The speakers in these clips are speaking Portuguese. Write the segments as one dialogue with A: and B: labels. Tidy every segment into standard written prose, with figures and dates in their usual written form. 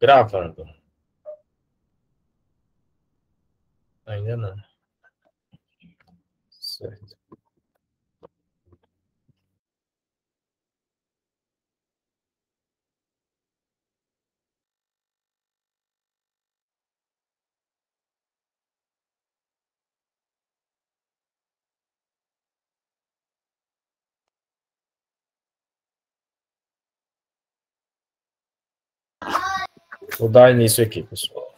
A: Gravando. Ainda não. Certo. Vou dar início aqui, pessoal.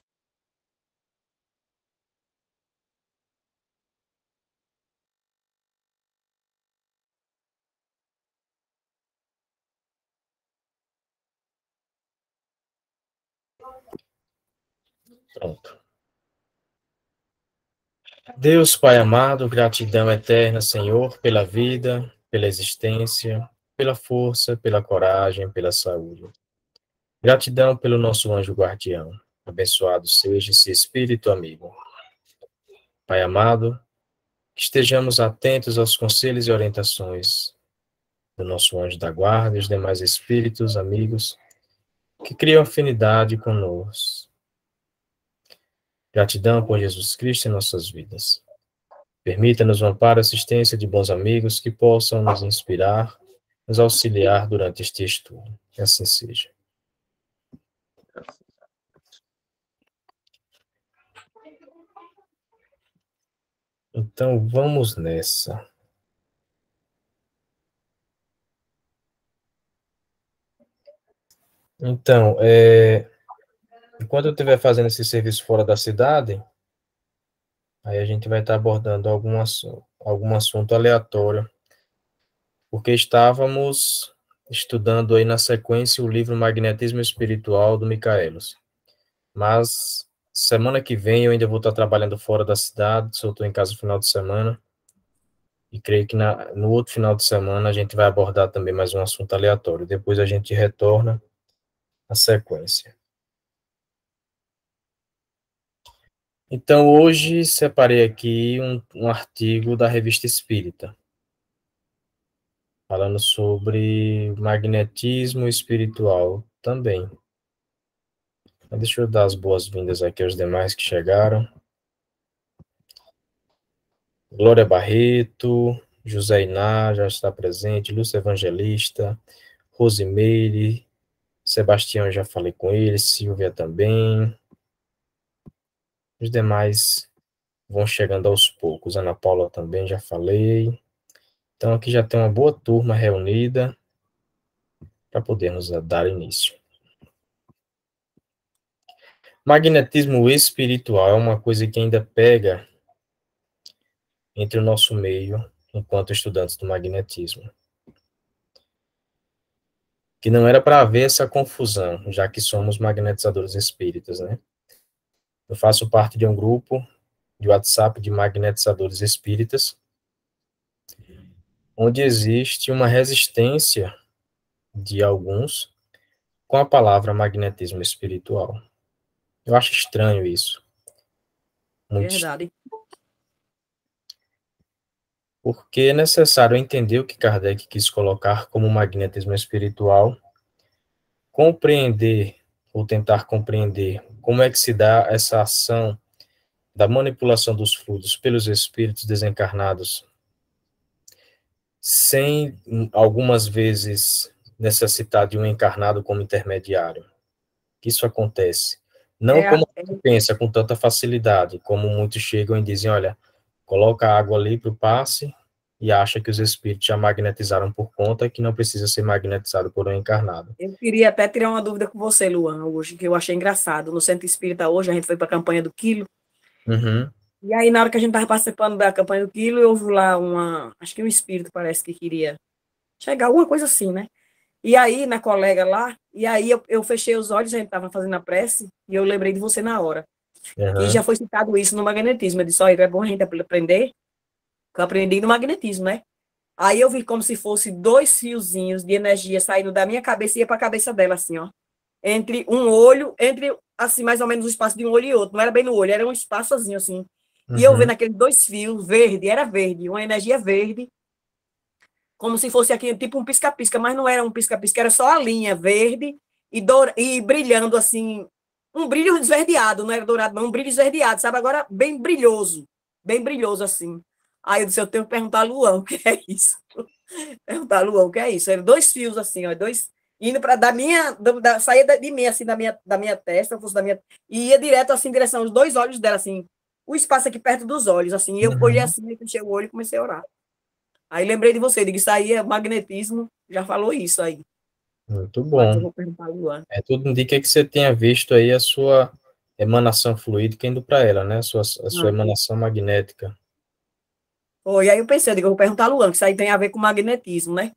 A: Pronto. Deus, Pai amado, gratidão eterna, Senhor, pela vida, pela existência, pela força, pela coragem, pela saúde. Gratidão pelo nosso anjo guardião. Abençoado seja esse espírito amigo. Pai amado, que estejamos atentos aos conselhos e orientações do nosso anjo da guarda e os demais espíritos amigos que criam afinidade conosco. Gratidão por Jesus Cristo em nossas vidas. Permita-nos um amparo e assistência de bons amigos que possam nos inspirar, nos auxiliar durante este estudo. Que assim seja. Então, vamos nessa. Então, enquanto eu estiver fazendo esse serviço fora da cidade, aí a gente vai estar abordando algum assunto aleatório, porque estávamos estudando aí na sequência o livro Magnetismo Espiritual do Michaelis. Mas semana que vem eu ainda vou estar trabalhando fora da cidade, só estou em casa no final de semana. E creio que no outro final de semana a gente vai abordar também mais um assunto aleatório. Depois a gente retorna à sequência. Então, hoje separei aqui um artigo da Revista Espírita, falando sobre magnetismo espiritual também. Deixa eu dar as boas-vindas aqui aos demais que chegaram. Glória Barreto, José Iná já está presente, Lúcia Evangelista, Rosimeire, Sebastião já falei com ele, Silvia também. Os demais vão chegando aos poucos. Ana Paula também já falei. Então aqui já tem uma boa turma reunida para podermos dar início. Magnetismo espiritual é uma coisa que ainda pega entre o nosso meio, enquanto estudantes do magnetismo. Que não era para haver essa confusão, já que somos magnetizadores espíritas, né? Eu faço parte de um grupo de WhatsApp de magnetizadores espíritas, onde existe uma resistência de alguns com a palavra magnetismo espiritual. Eu acho estranho isso. Muito
B: Verdade.
A: Estranho. Porque é necessário entender o que Kardec quis colocar como magnetismo espiritual, compreender, ou tentar compreender, como é que se dá essa ação da manipulação dos fluidos pelos espíritos desencarnados, sem, algumas vezes, necessitar de um encarnado como intermediário. Isso acontece. Não como se pensa com tanta facilidade, como muitos chegam e dizem, olha, coloca a água ali para o passe e acha que os espíritos já magnetizaram por conta e que não precisa ser magnetizado por um encarnado.
B: Eu queria até tirar uma dúvida com você, Luan, hoje, que eu achei engraçado. No Centro Espírita hoje, a gente foi para a campanha do quilo.
A: Uhum.
B: E aí, na hora que a gente estava participando da campanha do quilo, eu ouvi lá acho que um espírito parece que queria chegar, alguma coisa assim, né? E aí, na colega lá, e aí eu fechei os olhos, a gente estava fazendo a prece, e eu lembrei de você na hora. Que já foi citado isso no magnetismo. Eu disse, olha, é bom a gente aprender, que eu aprendi no magnetismo, né? Aí eu vi como se fosse dois fiozinhos de energia saindo da minha cabeça e ia para a cabeça dela, assim, ó. Entre um olho, assim, mais ou menos o espaço de um olho e outro. Não era bem no olho, era um espaçozinho, assim. E eu vendo aqueles dois fios, verde, era verde, uma energia verde, como se fosse aqui, tipo um pisca-pisca, mas não era um pisca-pisca, era só a linha verde, e brilhando assim, um brilho esverdeado, não era dourado, não, um brilho esverdeado, sabe? Agora bem brilhoso assim. Aí eu disse, eu tenho que perguntar a Luan, o que é isso? Perguntar a Luan, o que é isso? Eram dois fios assim, ó, dois indo para saía de mim assim da minha testa, o da minha e ia direto assim em direção aos dois olhos dela assim, o espaço aqui perto dos olhos assim, e eu olhei assim, fechei o olho e comecei a orar. Aí lembrei de você, digo, isso aí é magnetismo, já falou isso aí.
A: Muito
B: Mas eu
A: bom.
B: vou perguntar a Luan.
A: Tudo indica que você tenha visto aí a sua emanação fluídica indo para ela, né? A sua
B: Ah,
A: emanação magnética.
B: foi, aí eu pensei, eu digo, eu vou perguntar a Luan, que isso aí tem a ver com magnetismo, né?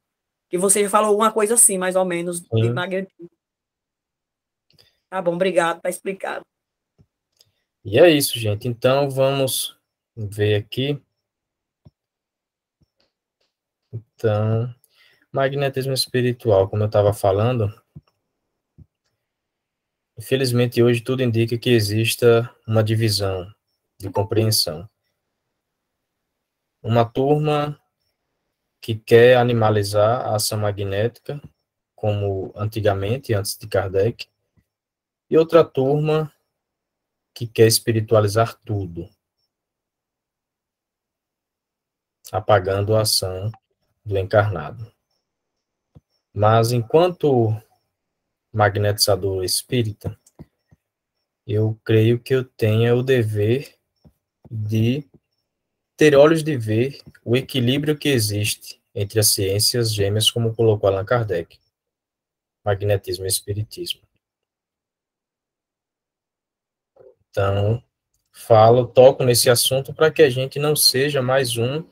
B: Que você já falou alguma coisa assim, mais ou menos, de
A: Sim.
B: magnetismo. Tá bom, obrigado, tá explicado.
A: E é isso, gente. Então, vamos ver aqui. Então, magnetismo espiritual, como eu estava falando, infelizmente hoje tudo indica que exista uma divisão de compreensão. Uma turma que quer animalizar a ação magnética, como antigamente, antes de Kardec, e outra turma que quer espiritualizar tudo, apagando a ação do encarnado. Mas, enquanto magnetizador espírita, eu creio que eu tenha o dever de ter olhos de ver o equilíbrio que existe entre as ciências gêmeas, como colocou Allan Kardec, magnetismo e espiritismo. Então, toco nesse assunto para que a gente não seja mais um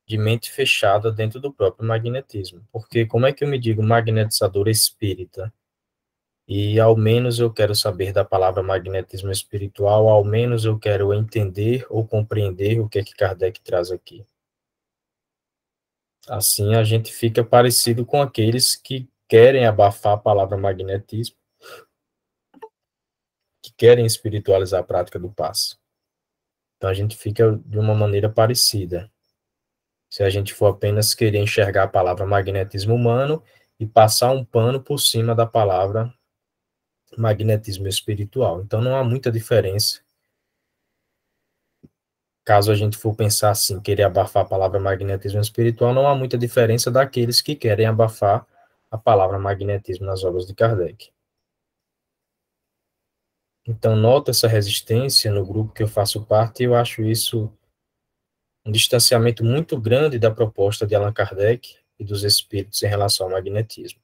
A: de mente fechada dentro do próprio magnetismo. Porque como é que eu me digo magnetizador espírita? E ao menos eu quero saber da palavra magnetismo espiritual, ao menos eu quero entender ou compreender o que é que Kardec traz aqui. Assim a gente fica parecido com aqueles que querem abafar a palavra magnetismo, que querem espiritualizar a prática do passe. Então a gente fica de uma maneira parecida. Se a gente for apenas querer enxergar a palavra magnetismo humano e passar um pano por cima da palavra magnetismo espiritual. Então não há muita diferença. Caso a gente for pensar assim, querer abafar a palavra magnetismo espiritual, não há muita diferença daqueles que querem abafar a palavra magnetismo nas obras de Kardec. Então, nota essa resistência no grupo que eu faço parte, e eu acho isso um distanciamento muito grande da proposta de Allan Kardec e dos espíritos em relação ao magnetismo.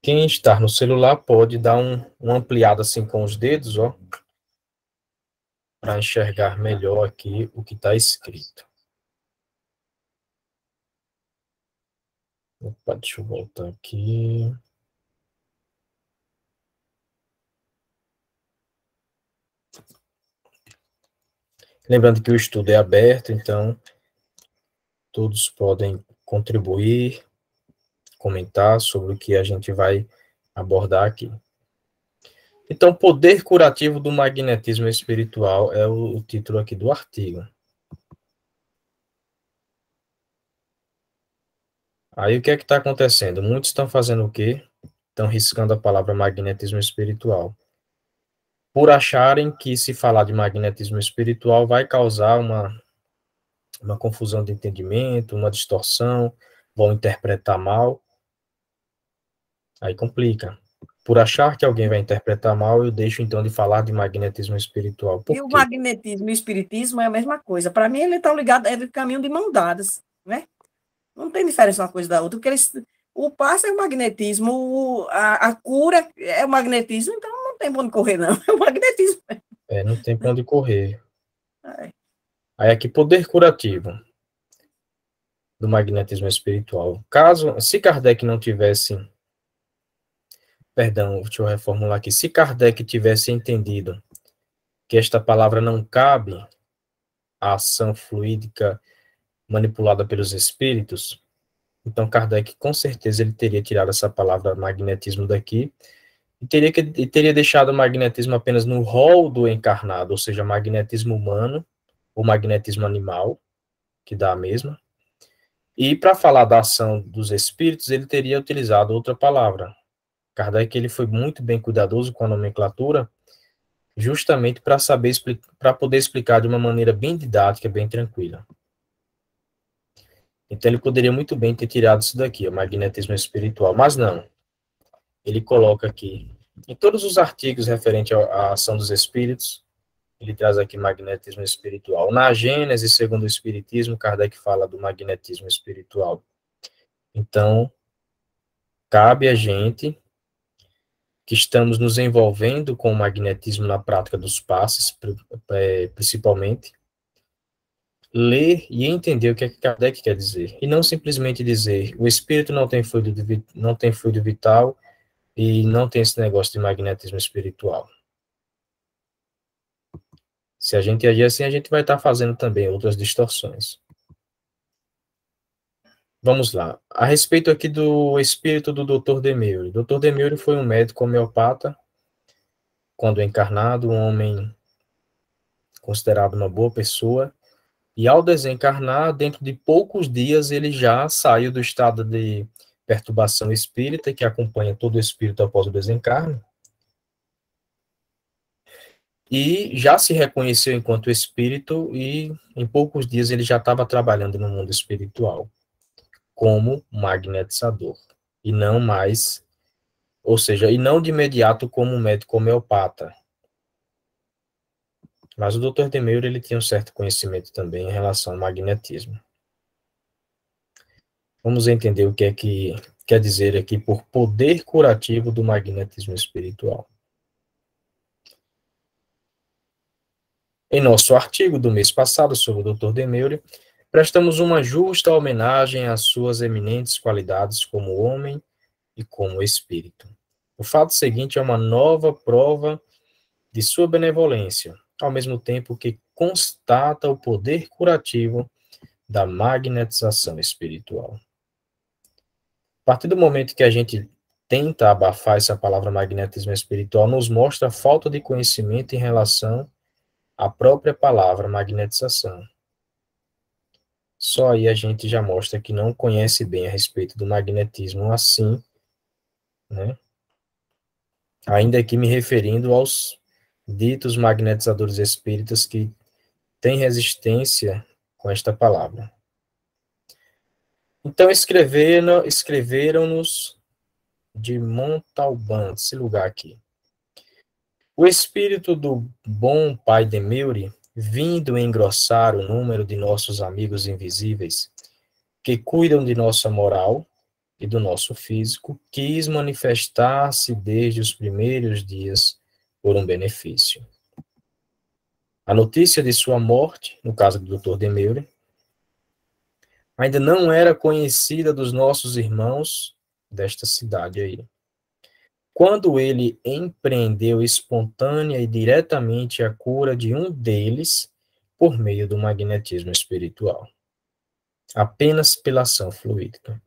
A: Quem está no celular pode dar uma ampliada assim com os dedos, ó, para enxergar melhor aqui o que está escrito. Opa, deixa eu voltar aqui. Lembrando que o estudo é aberto, então todos podem contribuir, comentar sobre o que a gente vai abordar aqui. Então, poder curativo do magnetismo espiritual é o título aqui do artigo. Aí o que é que está acontecendo? Muitos estão fazendo o quê? Estão riscando a palavra magnetismo espiritual. Por acharem que se falar de magnetismo espiritual vai causar uma confusão de entendimento, uma distorção, vão interpretar mal. Aí complica. Por achar que alguém vai interpretar mal, eu deixo então de falar de magnetismo espiritual.
B: E
A: Por
B: o
A: quê?
B: magnetismo e o espiritismo é a mesma coisa. Para mim, ele está ligado, é de caminho de mão dadas, né? Não tem diferença uma coisa da outra, porque o passe é o magnetismo, a cura é o magnetismo, então não tem para onde correr, não. É o magnetismo.
A: Não tem para onde correr.
B: É.
A: Aí aqui, poder curativo do magnetismo espiritual. Se Kardec não tivesse, perdão, deixa eu reformular aqui, se Kardec tivesse entendido que esta palavra não cabe à ação fluídica manipulada pelos espíritos, então Kardec com certeza ele teria tirado essa palavra magnetismo daqui e teria deixado o magnetismo apenas no rol do encarnado, ou seja, magnetismo humano ou magnetismo animal, que dá a mesma. E para falar da ação dos espíritos, ele teria utilizado outra palavra. Kardec ele foi muito bem cuidadoso com a nomenclatura, justamente para poder explicar de uma maneira bem didática, bem tranquila. Então ele poderia muito bem ter tirado isso daqui, o magnetismo espiritual, mas não. Ele coloca aqui, em todos os artigos referentes à ação dos espíritos, ele traz aqui magnetismo espiritual. Na Gênese, segundo o Espiritismo, Kardec fala do magnetismo espiritual. Então, cabe a gente, que estamos nos envolvendo com o magnetismo na prática dos passes, principalmente, ler e entender o que Kardec quer dizer. E não simplesmente dizer, o espírito não tem fluido vital e não tem esse negócio de magnetismo espiritual. Se a gente agir assim, a gente vai estar fazendo também outras distorções. Vamos lá. A respeito aqui do espírito do Dr. Demeury. Dr. Demeury foi um médico homeopata, quando encarnado, um homem considerado uma boa pessoa, e ao desencarnar, dentro de poucos dias, ele já saiu do estado de perturbação espírita, que acompanha todo o espírito após o desencarne, e já se reconheceu enquanto espírito, e em poucos dias ele já estava trabalhando no mundo espiritual, como magnetizador, e não mais, ou seja, e não de imediato como médico homeopata. Mas o Dr. Demeury, ele tinha um certo conhecimento também em relação ao magnetismo. Vamos entender o que é que quer dizer aqui por poder curativo do magnetismo espiritual. Em nosso artigo do mês passado sobre o Dr. Demeury, prestamos uma justa homenagem às suas eminentes qualidades como homem e como espírito. O fato seguinte é uma nova prova de sua benevolência, ao mesmo tempo que constata o poder curativo da magnetização espiritual. A partir do momento que a gente tenta abafar essa palavra magnetismo espiritual, nos mostra a falta de conhecimento em relação à própria palavra magnetização. Só aí a gente já mostra que não conhece bem a respeito do magnetismo assim, né? Ainda aqui me referindo aos ditos magnetizadores espíritas que têm resistência com esta palavra. Então escreveram-nos de Montalbán, esse lugar aqui. O espírito do bom pai Demeury, vindo engrossar o número de nossos amigos invisíveis, que cuidam de nossa moral e do nosso físico, quis manifestar-se desde os primeiros dias por um benefício. A notícia de sua morte, no caso do Dr. Demeury, ainda não era conhecida dos nossos irmãos desta cidade aí. Quando ele empreendeu espontânea e diretamente a cura de um deles por meio do magnetismo espiritual, apenas pela ação fluídica.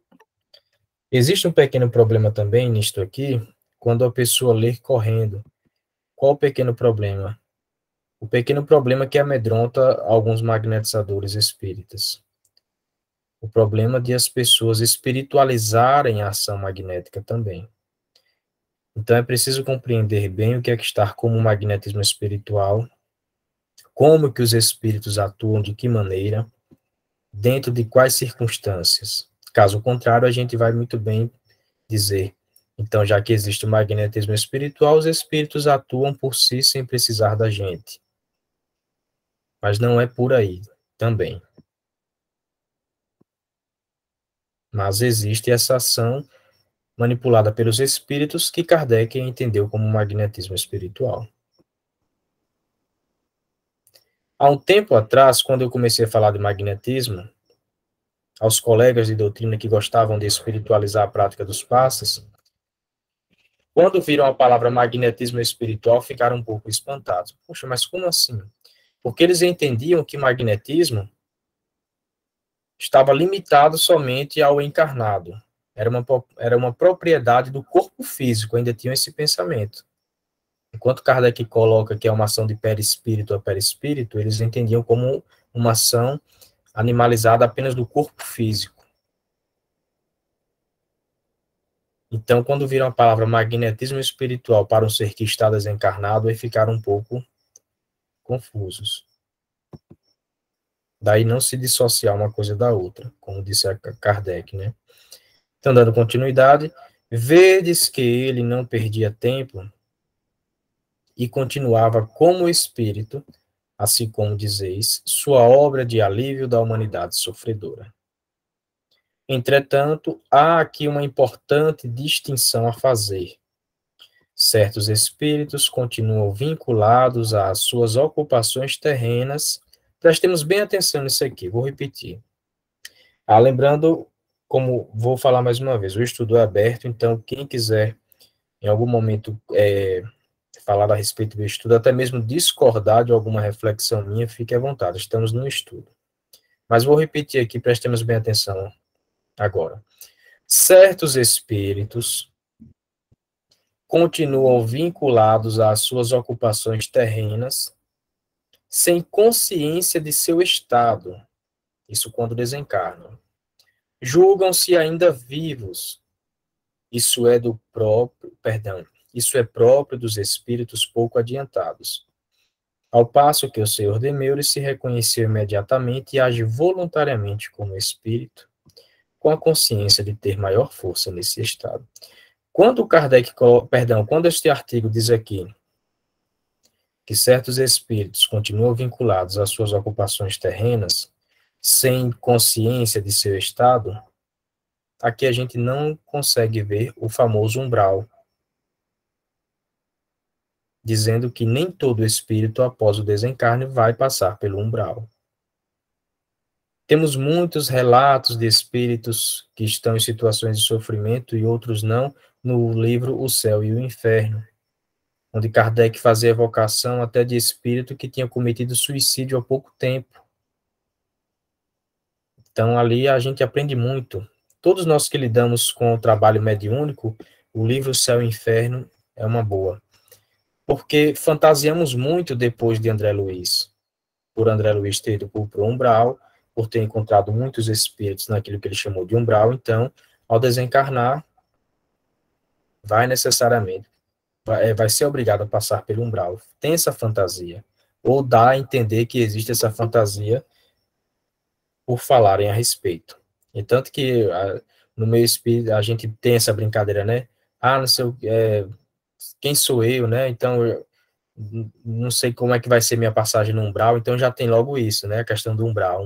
A: Existe um pequeno problema também nisto aqui, quando a pessoa lê correndo. Qual o pequeno problema? O pequeno problema que amedronta alguns magnetizadores espíritas. O problema de as pessoas espiritualizarem a ação magnética também. Então é preciso compreender bem o que é que está como magnetismo espiritual, como que os espíritos atuam, de que maneira, dentro de quais circunstâncias. Caso contrário, a gente vai muito bem dizer, então, já que existe o magnetismo espiritual, os espíritos atuam por si sem precisar da gente. Mas não é por aí também. Mas existe essa ação manipulada pelos espíritos que Kardec entendeu como magnetismo espiritual. Há um tempo atrás, quando eu comecei a falar de magnetismo, aos colegas de doutrina que gostavam de espiritualizar a prática dos passes, quando viram a palavra magnetismo espiritual, ficaram um pouco espantados. Poxa, mas como assim? Porque eles entendiam que magnetismo estava limitado somente ao encarnado. Era uma propriedade do corpo físico, ainda tinham esse pensamento. Enquanto Kardec coloca que é uma ação de perispírito a perispírito, eles entendiam como uma ação animalizada apenas do corpo físico. Então, quando viram a palavra magnetismo espiritual para um ser que está desencarnado, aí ficaram um pouco confusos. Daí não se dissociar uma coisa da outra, como disse a Kardec, né? Então, dando continuidade, vedes que ele não perdia tempo e continuava como espírito, assim como dizeis, sua obra de alívio da humanidade sofredora. Entretanto, há aqui uma importante distinção a fazer. Certos espíritos continuam vinculados às suas ocupações terrenas. Prestemos bem atenção nisso aqui, vou repetir. Lembrando, como vou falar mais uma vez, o estudo é aberto, então quem quiser em algum momento falar a respeito do estudo, até mesmo discordar de alguma reflexão minha, fique à vontade, estamos no estudo. Mas vou repetir aqui, prestemos bem atenção agora. Certos espíritos continuam vinculados às suas ocupações terrenas, sem consciência de seu estado, isso quando desencarnam. Julgam-se ainda vivos, isso é isso é próprio dos espíritos pouco adiantados. Ao passo que o senhor Demeure se reconheceu imediatamente e age voluntariamente como espírito, com a consciência de ter maior força nesse estado. Quando quando este artigo diz aqui que certos espíritos continuam vinculados às suas ocupações terrenas, sem consciência de seu estado, aqui a gente não consegue ver o famoso umbral, dizendo que nem todo espírito, após o desencarne, vai passar pelo umbral. Temos muitos relatos de espíritos que estão em situações de sofrimento e outros não, no livro O Céu e o Inferno, onde Kardec fazia evocação até de espírito que tinha cometido suicídio há pouco tempo. Então, ali a gente aprende muito. Todos nós que lidamos com o trabalho mediúnico, o livro O Céu e o Inferno é uma boa. Porque fantasiamos muito depois de André Luiz. Por André Luiz ter ido para o umbral, por ter encontrado muitos espíritos naquilo que ele chamou de umbral, então, ao desencarnar, vai necessariamente, vai ser obrigado a passar pelo umbral. Tem essa fantasia. Ou dá a entender que existe essa fantasia por falarem a respeito. E tanto que no meio espírita a gente tem essa brincadeira, né? Não sei quem sou eu, né? Então, eu não sei como é que vai ser minha passagem no umbral, então já tem logo isso, né? A questão do umbral.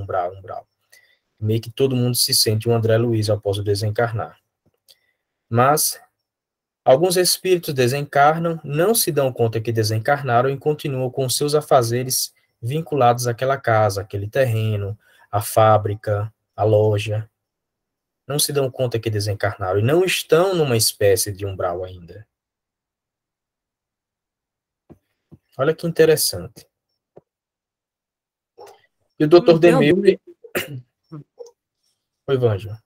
A: Meio que todo mundo se sente um André Luiz após o desencarnar. Mas alguns espíritos desencarnam, não se dão conta que desencarnaram e continuam com seus afazeres vinculados àquela casa, aquele terreno, a fábrica, a loja. Não se dão conta que desencarnaram e não estão numa espécie de umbral ainda. Olha que interessante. E o doutor Demeure... Oi, Vângela.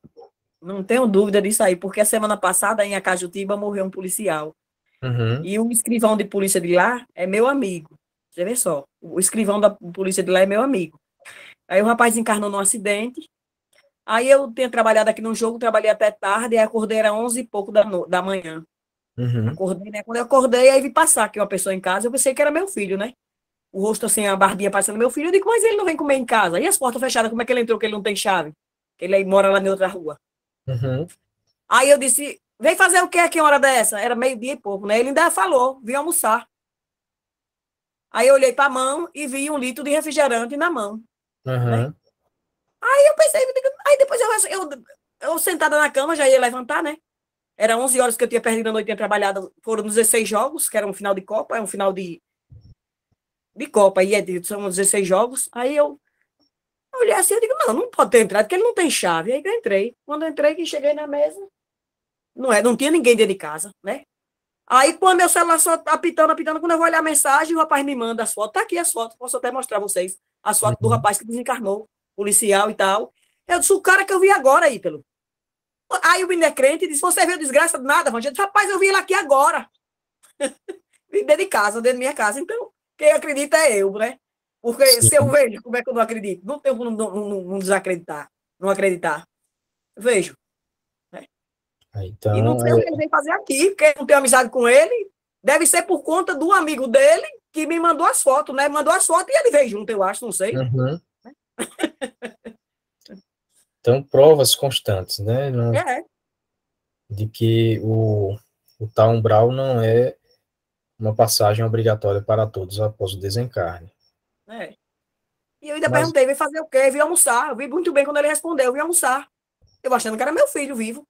B: Não tenho dúvida disso aí, porque a semana passada, em Acajutiba, morreu um policial.
A: Uhum.
B: E o escrivão de polícia de lá é meu amigo. Você vê só, o escrivão da polícia de lá é meu amigo. Aí o rapaz encarnou num acidente. Aí eu tinha trabalhado aqui no jogo, trabalhei até tarde, e acordei, era 11 e pouco da manhã.
A: Uhum.
B: Acordei, né? Quando eu acordei, aí vi passar aqui uma pessoa em casa, eu pensei que era meu filho, né? O rosto assim, a barbinha parecendo meu filho, eu digo, mas ele não vem comer em casa. E as portas fechadas, como é que ele entrou, que ele não tem chave? Que ele aí mora lá na outra rua.
A: Uhum.
B: Aí eu disse, vem fazer o que aqui uma hora dessa? Era meio-dia e pouco, né? Ele ainda falou, vim almoçar. Aí eu olhei para a mão e vi 1 litro de refrigerante na mão.
A: Uhum.
B: Né? Aí eu pensei, aí depois eu sentada na cama, já ia levantar, né? Era 11 horas que eu tinha perdido a noite, tinha trabalhado, foram 16 jogos, que era um final de Copa, é um final de Copa, aí são 16 jogos. Aí eu olhei assim, eu digo, não pode ter entrado, porque ele não tem chave. Aí eu entrei. Quando eu entrei, que cheguei na mesa, não tinha ninguém dentro de casa, né? Aí, quando meu celular só apitando, quando eu vou olhar a mensagem, o rapaz me manda as fotos. Tá aqui as fotos, posso até mostrar a vocês. As fotos do rapaz que desencarnou, policial e tal. Eu disse, o cara que eu vi agora, Ítalo. Aí o menino é crente e disse, você viu desgraça de nada, Rangel? Rapaz, eu vi ele aqui agora. Dentro de casa, dentro da minha casa. Então, quem acredita é eu, né? Porque
A: Sim.
B: se eu vejo, como é que eu não acredito? Não tenho como não desacreditar, não acreditar. Vejo. Né? E não
A: Então,
B: sei o que ele vem fazer aqui, porque não tenho amizade com ele. Deve ser por conta do amigo dele que me mandou as fotos, né? Mandou as fotos e ele veio junto, eu acho, não sei.
A: uhum. Então, provas constantes, né?
B: É,
A: De que o tal umbral não é uma passagem obrigatória para todos após o desencarne.
B: é. E eu ainda
A: Mas,
B: perguntei, veio fazer o quê? Vim almoçar. Eu vi muito bem quando ele respondeu, vim almoçar. Eu achando que era meu filho vivo.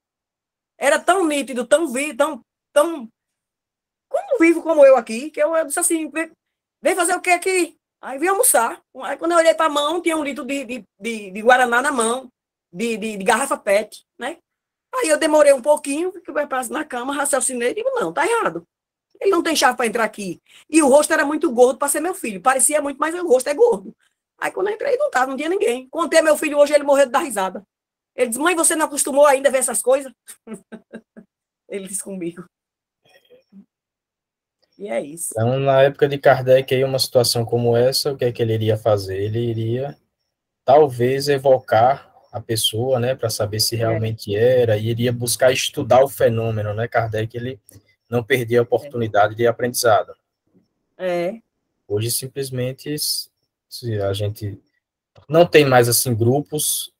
B: Era tão nítido, tão vivo, tão como vivo como eu aqui, que eu disse assim, vem fazer o quê aqui? Aí vim almoçar. Aí quando eu olhei para a mão, tinha um litro de Guaraná na mão, de garrafa PET, né? Aí eu demorei um pouquinho, fiquei na cama, raciocinei e digo, não, tá errado. Ele não tem chave para entrar aqui. E o rosto era muito gordo para ser meu filho. Parecia muito, mas o rosto é gordo. Aí quando eu entrei, não tava, não tinha ninguém. Contei meu filho hoje, ele morreu de dar risada. Ele disse, mãe, você não acostumou ainda a ver essas coisas? Ele disse comigo. E é isso.
A: então, na época de Kardec, aí, uma situação como essa, o que é que ele iria fazer? Ele iria, talvez, evocar a pessoa, né, para saber se
B: É,
A: realmente era, e iria buscar estudar o fenômeno, né? Kardec, ele não perdia a
B: é,
A: oportunidade de aprendizado.
B: é,
A: Hoje, simplesmente, se a gente não tem mais, assim, grupos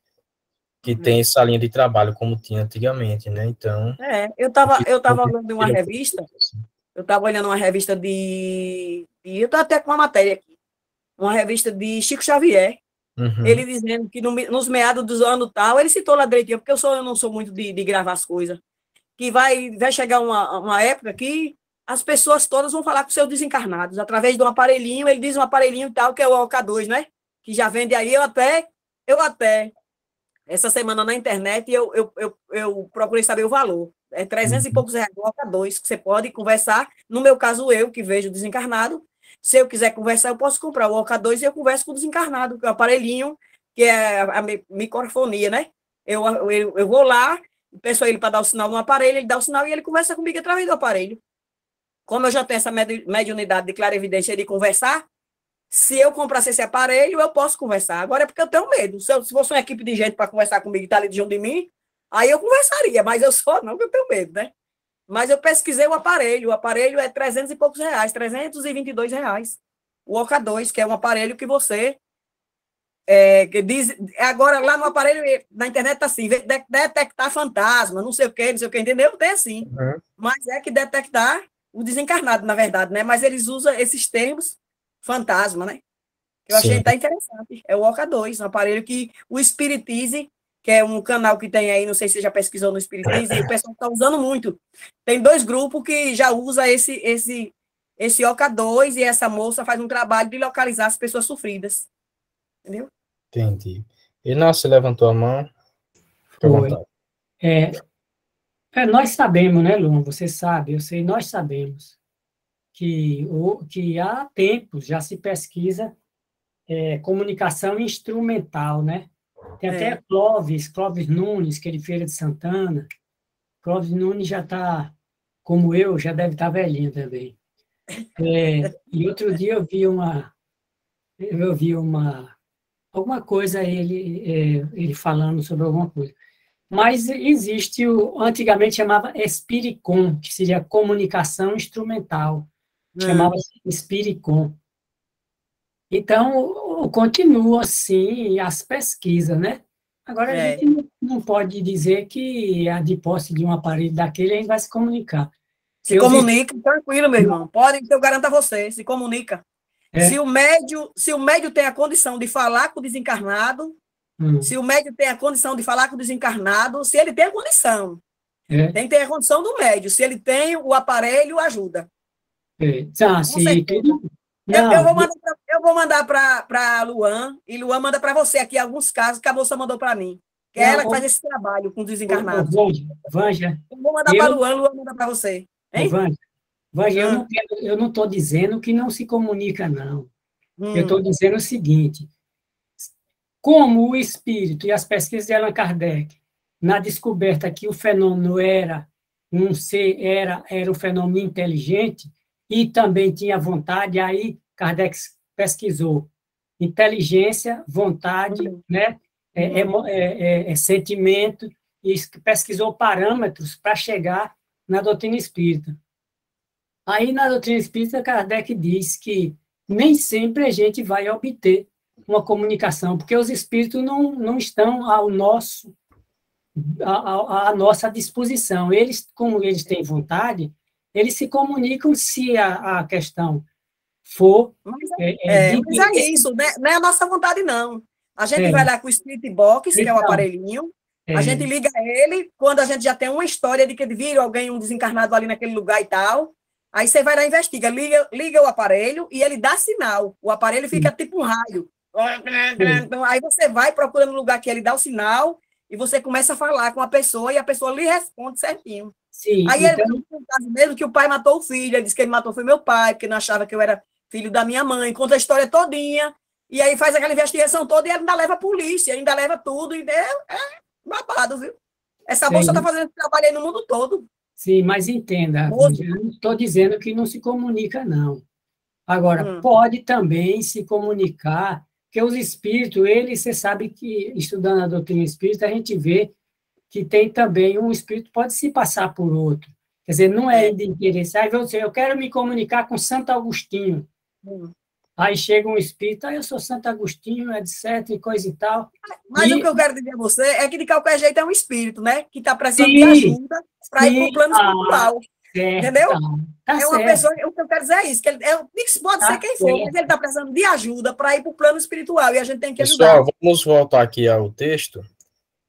A: que têm
B: é.
A: essa linha de trabalho como tinha antigamente, né? Então,
B: É, eu
A: o
B: estava
A: que
B: eu tava olhando uma
A: seriam
B: revista,
A: pessoas, assim.
B: eu estava olhando uma revista eu estou até com uma matéria aqui, uma revista de Chico Xavier, ele
A: Uhum,
B: dizendo que nos meados dos anos tal, ele citou lá direitinho, porque eu não sou muito de gravar as coisas, que vai chegar uma época que as pessoas todas vão falar com seus desencarnados, através de um aparelhinho, ele diz um aparelhinho tal, que é o OK2, né? Que já vende aí, eu até essa semana na internet eu procurei saber o valor. É 300 e
A: uhum.
B: poucos reais o OK2, que você pode conversar. No meu caso, eu que vejo desencarnado, se eu quiser conversar, eu posso comprar o OK2 e eu converso com o desencarnado, que é o aparelhinho, que é a microfonia, né? Eu vou lá, peço a ele para dar o sinal no aparelho, ele dá o sinal e ele conversa comigo através do aparelho. Como eu já tenho essa mediunidade de clarividência de conversar, se eu comprasse esse aparelho, eu posso conversar. Agora é porque eu tenho medo. Se fosse uma equipe de gente para conversar comigo e estar ali junto de mim, aí eu conversaria, mas eu só não, porque eu tenho medo, né? Mas eu pesquisei o aparelho é 300 e poucos reais, R$ 322. O OK2, que é um aparelho que você que diz, agora lá no aparelho, na internet tá assim, detectar fantasma, não sei o que, não sei o que, entendeu? Tem assim.
A: Uhum.
B: Mas é que detectar o desencarnado, na verdade, né? Mas eles usam esses termos fantasma, né? Eu achei
A: Sim,
B: até interessante. É o OK2, um aparelho que o Spiritize, que é um canal que tem aí, não sei se você já pesquisou no Spiritize, e o pessoal está usando muito. Tem 2 grupos que já usa esse OK2 e essa moça faz um trabalho de localizar as pessoas sofridas. Entendeu?
A: entendi. Inácio levantou a mão, fica à
C: Foi.
A: vontade.
C: É, nós sabemos, né, Luan? Você sabe, eu sei, nós sabemos que há tempos já se pesquisa comunicação instrumental, né? Tem até
B: É,
C: Clóvis Nunes, que é de Feira de Santana. Clóvis Nunes já está, como eu, já deve estar velhinho também. E outro dia eu vi alguma coisa ele falando sobre alguma coisa. Mas existe antigamente chamava Espiricom, que seria comunicação instrumental,
B: é,
C: chamava-se Espiricom. Então, continua assim as pesquisas, né? Agora, a gente
B: é.
C: não pode dizer que a de posse de um aparelho daquele a gente vai se comunicar.
B: Se
C: Eu vi.
B: comunica, tranquilo, meu irmão. Pode, eu garanto a você, se comunica. Se
C: É,
B: o médio tem a condição de falar com o desencarnado, se
C: hum,
B: o médio tem a condição de falar com o desencarnado, se ele tem a condição,
C: é,
B: tem que ter a condição do médio. Se ele tem o aparelho, ajuda. Com
C: se
B: certeza.
C: tudo.
B: Eu, eu
C: Não,
B: vou mandar para a Luan, e Luan manda para você aqui alguns casos que a moça mandou para mim. Que é
C: não,
B: ela que faz esse trabalho com os desencarnados.
C: Vanja,
B: Eu vou mandar para a
C: eu,
B: Luan, Luan manda para você. Hein?
C: Vanja, Vanja,
B: Hum,
C: eu não estou dizendo que não se comunica, não. Eu estou
B: hum,
C: dizendo o seguinte: como o espírito e as pesquisas de Allan Kardec, na descoberta que o fenômeno era um ser, era um fenômeno inteligente e também tinha vontade, aí Kardec pesquisou inteligência, vontade, né? Sentimento, e pesquisou parâmetros para chegar na doutrina espírita. Aí, na doutrina espírita, Kardec diz que nem sempre a gente vai obter uma comunicação, porque os espíritos não estão à nossa disposição. Eles, como eles têm vontade, eles se comunicam se a questão for...
B: Mas é isso, né? Não é a nossa vontade, não. A gente vai lá com o Spirit Box, que é o aparelhinho, a gente liga ele, quando a gente já tem uma história de que viram alguém, um desencarnado ali naquele lugar e tal, aí você vai lá e investiga, liga o aparelho e ele dá sinal. O aparelho fica tipo um raio. Então, aí você vai procurando o lugar que ele dá o sinal e você começa a falar com a pessoa e a pessoa lhe responde certinho.
C: Sim,
B: aí então... ele tem um caso mesmo que o pai matou o filho, ele disse que ele matou foi meu pai, porque não achava que eu era filho da minha mãe, conta a história todinha, e aí faz aquela investigação toda e ele ainda leva a polícia, ainda leva tudo, e é babado, viu? Essa moça está fazendo trabalho aí no mundo todo.
C: Sim, mas entenda, eu não estou dizendo que não se comunica, não. Agora, pode também se comunicar, porque os espíritos, você sabe que, estudando a doutrina espírita, a gente vê que tem também um espírito pode se passar por outro. Quer dizer, não é de interesse. Aí eu quero me comunicar com Santo Agostinho. Aí chega um espírito, eu sou Santo Agostinho, etc, e coisa e tal.
B: Mas o que eu quero dizer a você é que, de qualquer jeito, é um espírito, né? Que está precisando de ajuda para ir para o plano espiritual. Entendeu? É uma pessoa, o que eu quero dizer é isso, que pode ser quem for, mas ele está precisando de ajuda para ir para o plano espiritual, e a gente tem que ajudar.
A: Pessoal, vamos voltar aqui ao texto,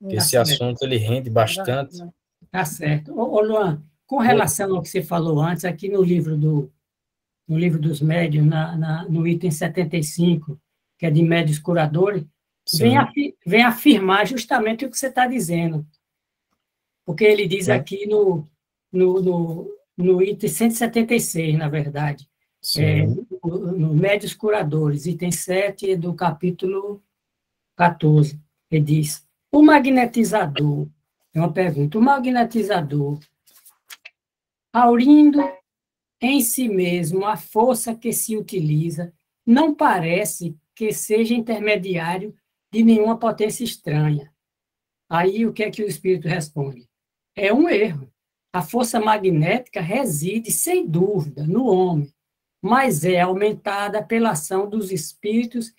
A: que esse assunto ele rende bastante.
C: Tá certo. Ô, Luan, com relação ao que você falou antes, aqui no livro dos médiuns, no item 75, que é de médiuns curadores, vem afirmar justamente o que você está dizendo. Porque ele diz aqui no item 176, na verdade, no médiuns curadores, item 7 do capítulo 14, ele diz, o magnetizador, é uma pergunta, o magnetizador, aurindo em si mesmo a força que se utiliza, não parece que seja intermediário de nenhuma potência estranha. Aí o que é que o Espírito responde? É um erro. A força magnética reside, sem dúvida, no homem, mas é aumentada pela ação dos espíritos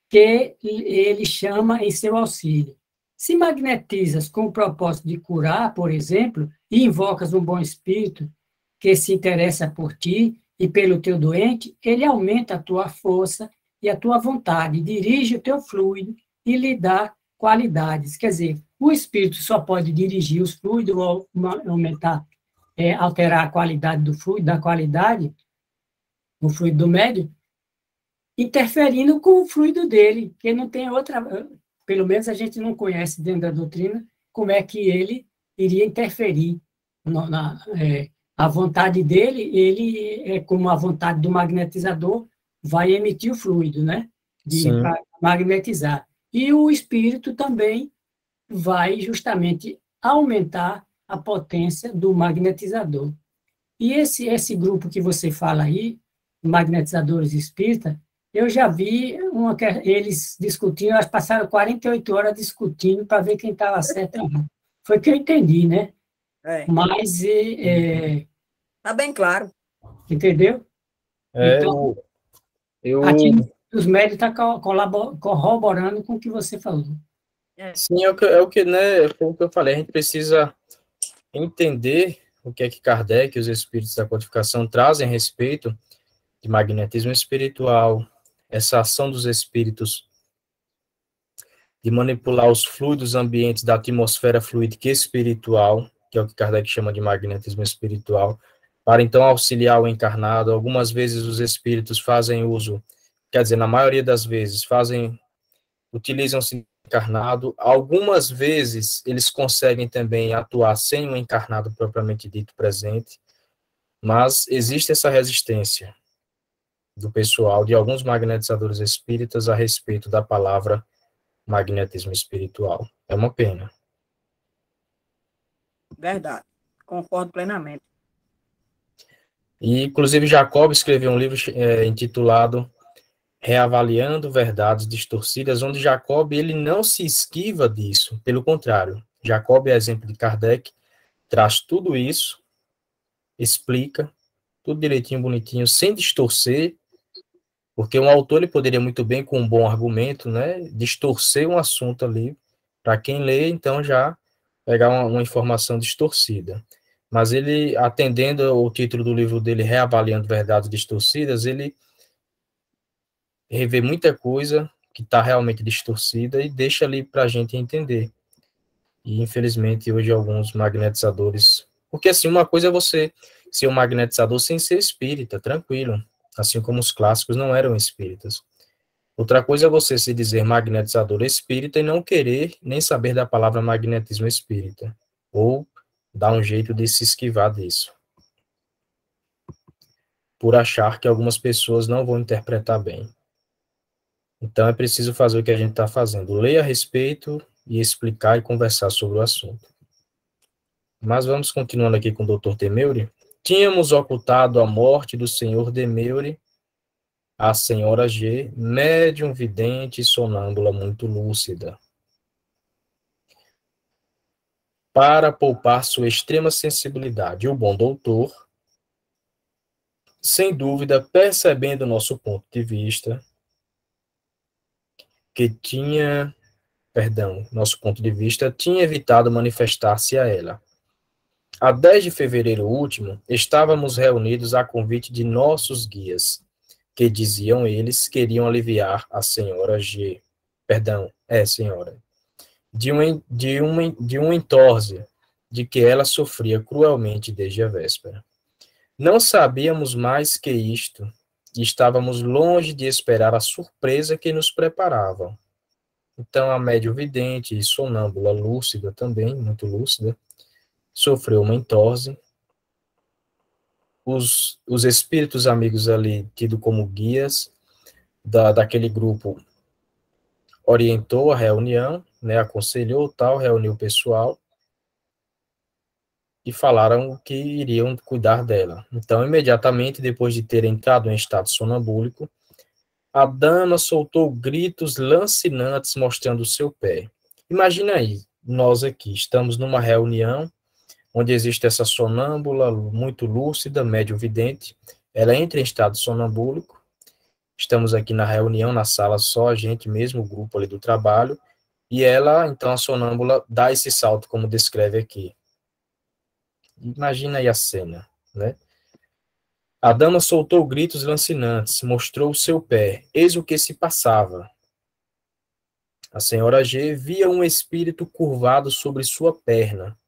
C: que ele chama em seu auxílio. Se magnetizas com o propósito de curar, por exemplo, e invocas um bom espírito que se interessa por ti e pelo teu doente, ele aumenta a tua força e a tua vontade, dirige o teu fluido e lhe dá qualidades. Quer dizer, o espírito só pode dirigir os fluidos ou aumentar, alterar a qualidade do fluido, da qualidade, o fluido do médium, interferindo com o fluido dele, que não tem outra, pelo menos a gente não conhece dentro da doutrina como é que ele iria interferir a vontade dele, ele, como a vontade do magnetizador, vai emitir o fluido, né? Para magnetizar. E o espírito também vai justamente aumentar a potência do magnetizador. E esse grupo que você fala aí, magnetizadores espíritas, eu já vi eles discutindo, eles passaram 48 horas discutindo para ver quem estava certo ou errado. Foi o que eu entendi, né? Mas...
B: Está bem claro.
C: Entendeu? Então, aqui os médios estão corroborando com o que você falou.
A: Sim, é o que, né, foi o que eu falei, a gente precisa entender o que é que Kardec e os espíritos da codificação trazem a respeito de magnetismo espiritual, essa ação dos espíritos de manipular os fluidos ambientes da atmosfera fluídica espiritual, que é o que Kardec chama de magnetismo espiritual, para então auxiliar o encarnado. Algumas vezes os espíritos fazem uso, quer dizer, na maioria das vezes, utilizam-se encarnado. Algumas vezes eles conseguem também atuar sem o encarnado propriamente dito presente, mas existe essa resistência do pessoal, de alguns magnetizadores espíritas, a respeito da palavra magnetismo espiritual. É uma pena.
B: Verdade. Concordo plenamente.
A: E, inclusive, Jacob escreveu um livro intitulado reavaliando verdades distorcidas, onde Jacob ele não se esquiva disso, pelo contrário. Jacob é exemplo de Kardec, traz tudo isso, explica tudo direitinho, bonitinho, sem distorcer, porque um autor ele poderia muito bem, com um bom argumento, né, distorcer um assunto ali, para quem lê, então já pegar uma informação distorcida. Mas ele, atendendo o título do livro dele, Reavaliando Verdades Distorcidas, ele revê muita coisa que está realmente distorcida e deixa ali para a gente entender. E, infelizmente, hoje alguns magnetizadores... Porque, assim, uma coisa é você ser um magnetizador sem ser espírita, tranquilo. Assim como os clássicos não eram espíritas. Outra coisa é você se dizer magnetizador espírita e não querer nem saber da palavra magnetismo espírita. Ou dar um jeito de se esquivar disso. Por achar que algumas pessoas não vão interpretar bem. Então, é preciso fazer o que a gente está fazendo. Ler a respeito e explicar e conversar sobre o assunto. Mas vamos continuando aqui com o Dr. Demeure. Tínhamos ocultado a morte do senhor Demeure à senhora G, médium vidente e sonâmbula muito lúcida. Para poupar sua extrema sensibilidade, o bom doutor, sem dúvida, percebendo nosso ponto de vista, nosso ponto de vista, tinha evitado manifestar-se a ela. A 10 de fevereiro último, estávamos reunidos a convite de nossos guias, que diziam eles queriam aliviar a senhora G. Senhora. De uma entorse de que ela sofria cruelmente desde a véspera. Não sabíamos mais que isto, e estávamos longe de esperar a surpresa que nos preparavam. Então, a médium vidente e sonâmbula lúcida também, muito lúcida, sofreu uma entorse. Os espíritos amigos ali, tido como guias daquele grupo, orientou a reunião, né, aconselhou tal, reuniu o pessoal e falaram que iriam cuidar dela. Então, imediatamente, depois de ter entrado em estado sonambúlico, a dama soltou gritos lancinantes mostrando o seu pé. Imagina aí, nós aqui, estamos numa reunião onde existe essa sonâmbula muito lúcida, médio vidente, ela entra em estado sonambúlico, estamos aqui na reunião, na sala, só a gente mesmo, o grupo ali do trabalho, e ela, então, a sonâmbula, dá esse salto, como descreve aqui. Imagina aí a cena, né? A dama soltou gritos lancinantes, mostrou o seu pé, eis o que se passava. A senhora G via um espírito curvado sobre sua perna,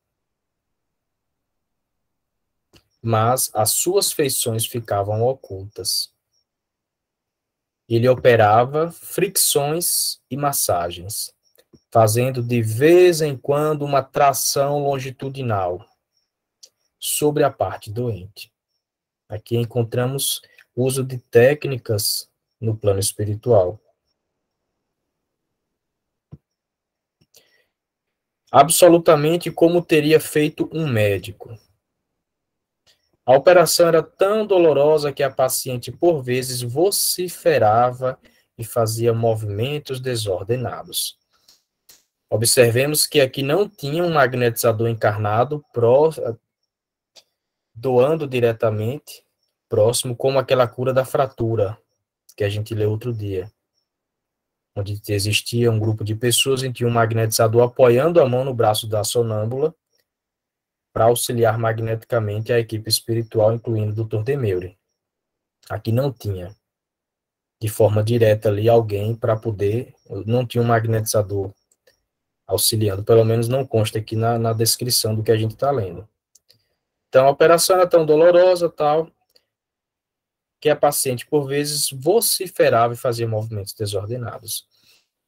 A: mas as suas feições ficavam ocultas. Ele operava fricções e massagens, fazendo de vez em quando uma tração longitudinal sobre a parte doente. Aqui encontramos o uso de técnicas no plano espiritual. Absolutamente como teria feito um médico. A operação era tão dolorosa que a paciente, por vezes, vociferava e fazia movimentos desordenados. Observemos que aqui não tinha um magnetizador encarnado doando diretamente, próximo, como aquela cura da fratura, que a gente leu outro dia, onde existia um grupo de pessoas em que um magnetizador apoiando a mão no braço da sonâmbula para auxiliar magneticamente a equipe espiritual, incluindo o Dr. Demeure. Aqui não tinha, de forma direta ali, alguém para poder, não tinha um magnetizador auxiliando, pelo menos não consta aqui na descrição do que a gente está lendo. Então, a operação era tão dolorosa, tal, que a paciente, por vezes, vociferava e fazia movimentos desordenados.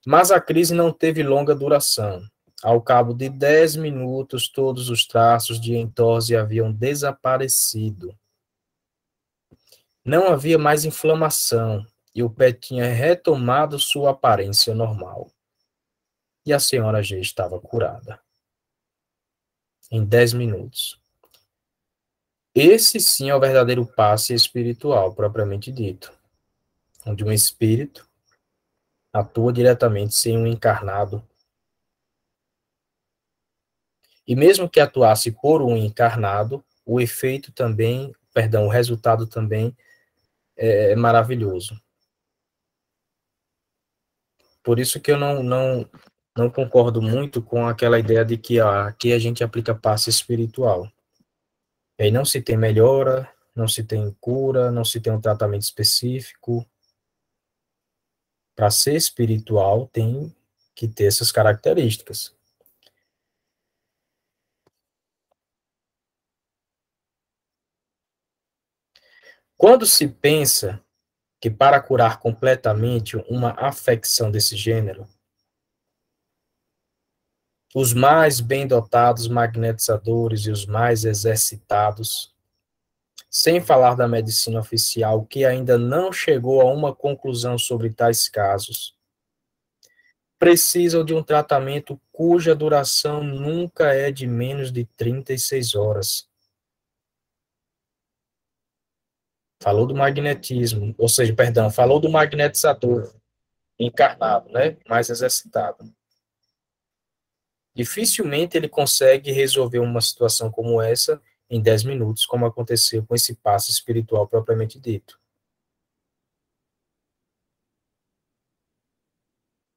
A: Mas a crise não teve longa duração. Ao cabo de 10 minutos, todos os traços de entorse haviam desaparecido. Não havia mais inflamação, e o pé tinha retomado sua aparência normal. E a senhora G estava curada. Em 10 minutos. Esse sim é o verdadeiro passe espiritual, propriamente dito. onde um espírito atua diretamente sem um encarnado. E mesmo que atuasse por um encarnado, o efeito também, perdão, o resultado também é maravilhoso. Por isso que eu não concordo muito com aquela ideia de que aqui a gente aplica passe espiritual. E aí não se tem melhora, não se tem cura, não se tem um tratamento específico. Para ser espiritual, tem que ter essas características. Quando se pensa que para curar completamente uma afecção desse gênero, os mais bem dotados magnetizadores e os mais exercitados, sem falar da medicina oficial, que ainda não chegou a uma conclusão sobre tais casos, precisam de um tratamento cuja duração nunca é de menos de 36 horas. Falou do magnetismo, ou seja, perdão, falou do magnetizador encarnado, né, mais exercitado. Dificilmente ele consegue resolver uma situação como essa em 10 minutos, como aconteceu com esse passe espiritual propriamente dito.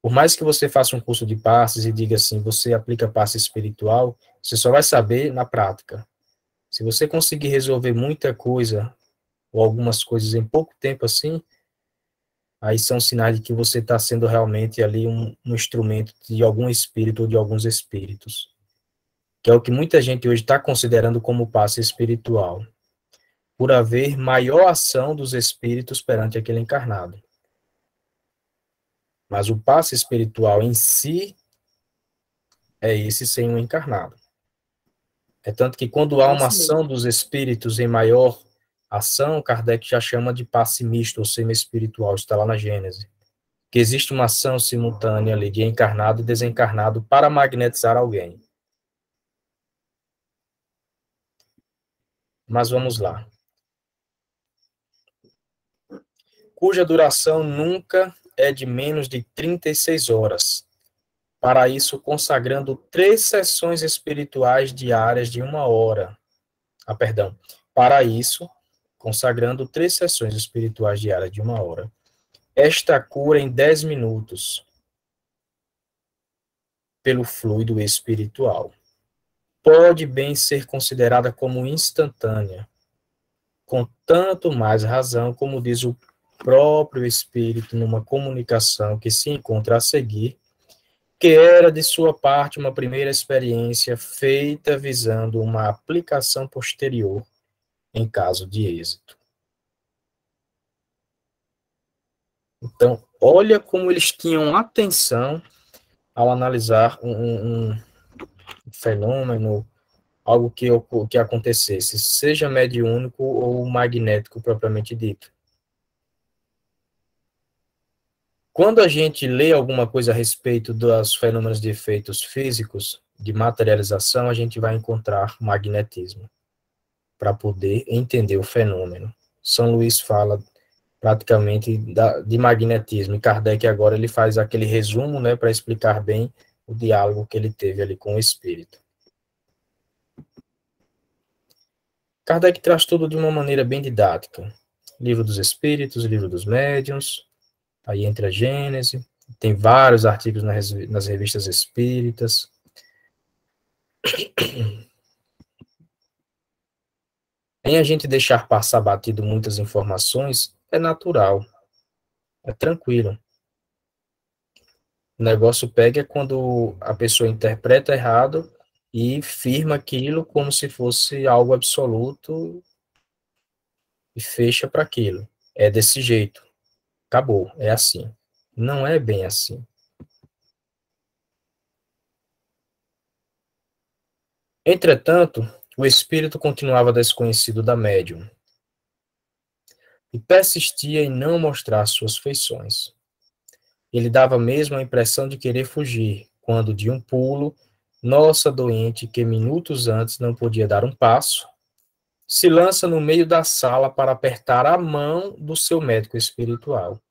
A: Por mais que você faça um curso de passes e diga assim, você aplica passe espiritual, você só vai saber na prática. Se você conseguir resolver muita coisa, ou algumas coisas em pouco tempo assim, aí são sinais de que você está sendo realmente ali um instrumento de algum espírito ou de alguns espíritos. Que é o que muita gente hoje está considerando como passe espiritual, por haver maior ação dos espíritos perante aquele encarnado. Mas o passe espiritual em si é esse sem um encarnado. É tanto que quando há uma ação dos espíritos em maior ação, Kardec já chama de passe misto ou semi-espiritual, está lá na Gênese. Que existe uma ação simultânea ali de encarnado e desencarnado para magnetizar alguém. Mas vamos lá. Cuja duração nunca é de menos de 36 horas. Para isso, consagrando 3 sessões espirituais diárias de 1 hora. Para isso, consagrando 3 sessões espirituais diárias de 1 hora. Esta cura em 10 minutos, pelo fluido espiritual, pode bem ser considerada como instantânea, com tanto mais razão, como diz o próprio espírito numa comunicação que se encontra a seguir, que era de sua parte uma primeira experiência feita visando uma aplicação posterior em caso de êxito. Então, olha como eles tinham atenção ao analisar um fenômeno, algo que acontecesse, seja mediúnico ou magnético propriamente dito. Quando a gente lê alguma coisa a respeito dos fenômenos de efeitos físicos, de materialização, a gente vai encontrar magnetismo, para poder entender o fenômeno. São Luís fala praticamente de magnetismo, e Kardec agora ele faz aquele resumo, né, para explicar bem o diálogo que ele teve ali com o espírito. Kardec traz tudo de uma maneira bem didática. Livro dos Espíritos, Livro dos Médiuns, aí entre a Gênese, tem vários artigos nas revistas espíritas. Em a gente deixar passar batido muitas informações, é natural, é tranquilo. O negócio pega quando a pessoa interpreta errado e firma aquilo como se fosse algo absoluto e fecha para aquilo. É desse jeito. Acabou, é assim. Não é bem assim. Entretanto, o espírito continuava desconhecido da médium e persistia em não mostrar suas feições. Ele dava mesmo a impressão de querer fugir, quando, de um pulo, nossa doente, que minutos antes não podia dar um passo, se lança no meio da sala para apertar a mão do seu médico espiritual.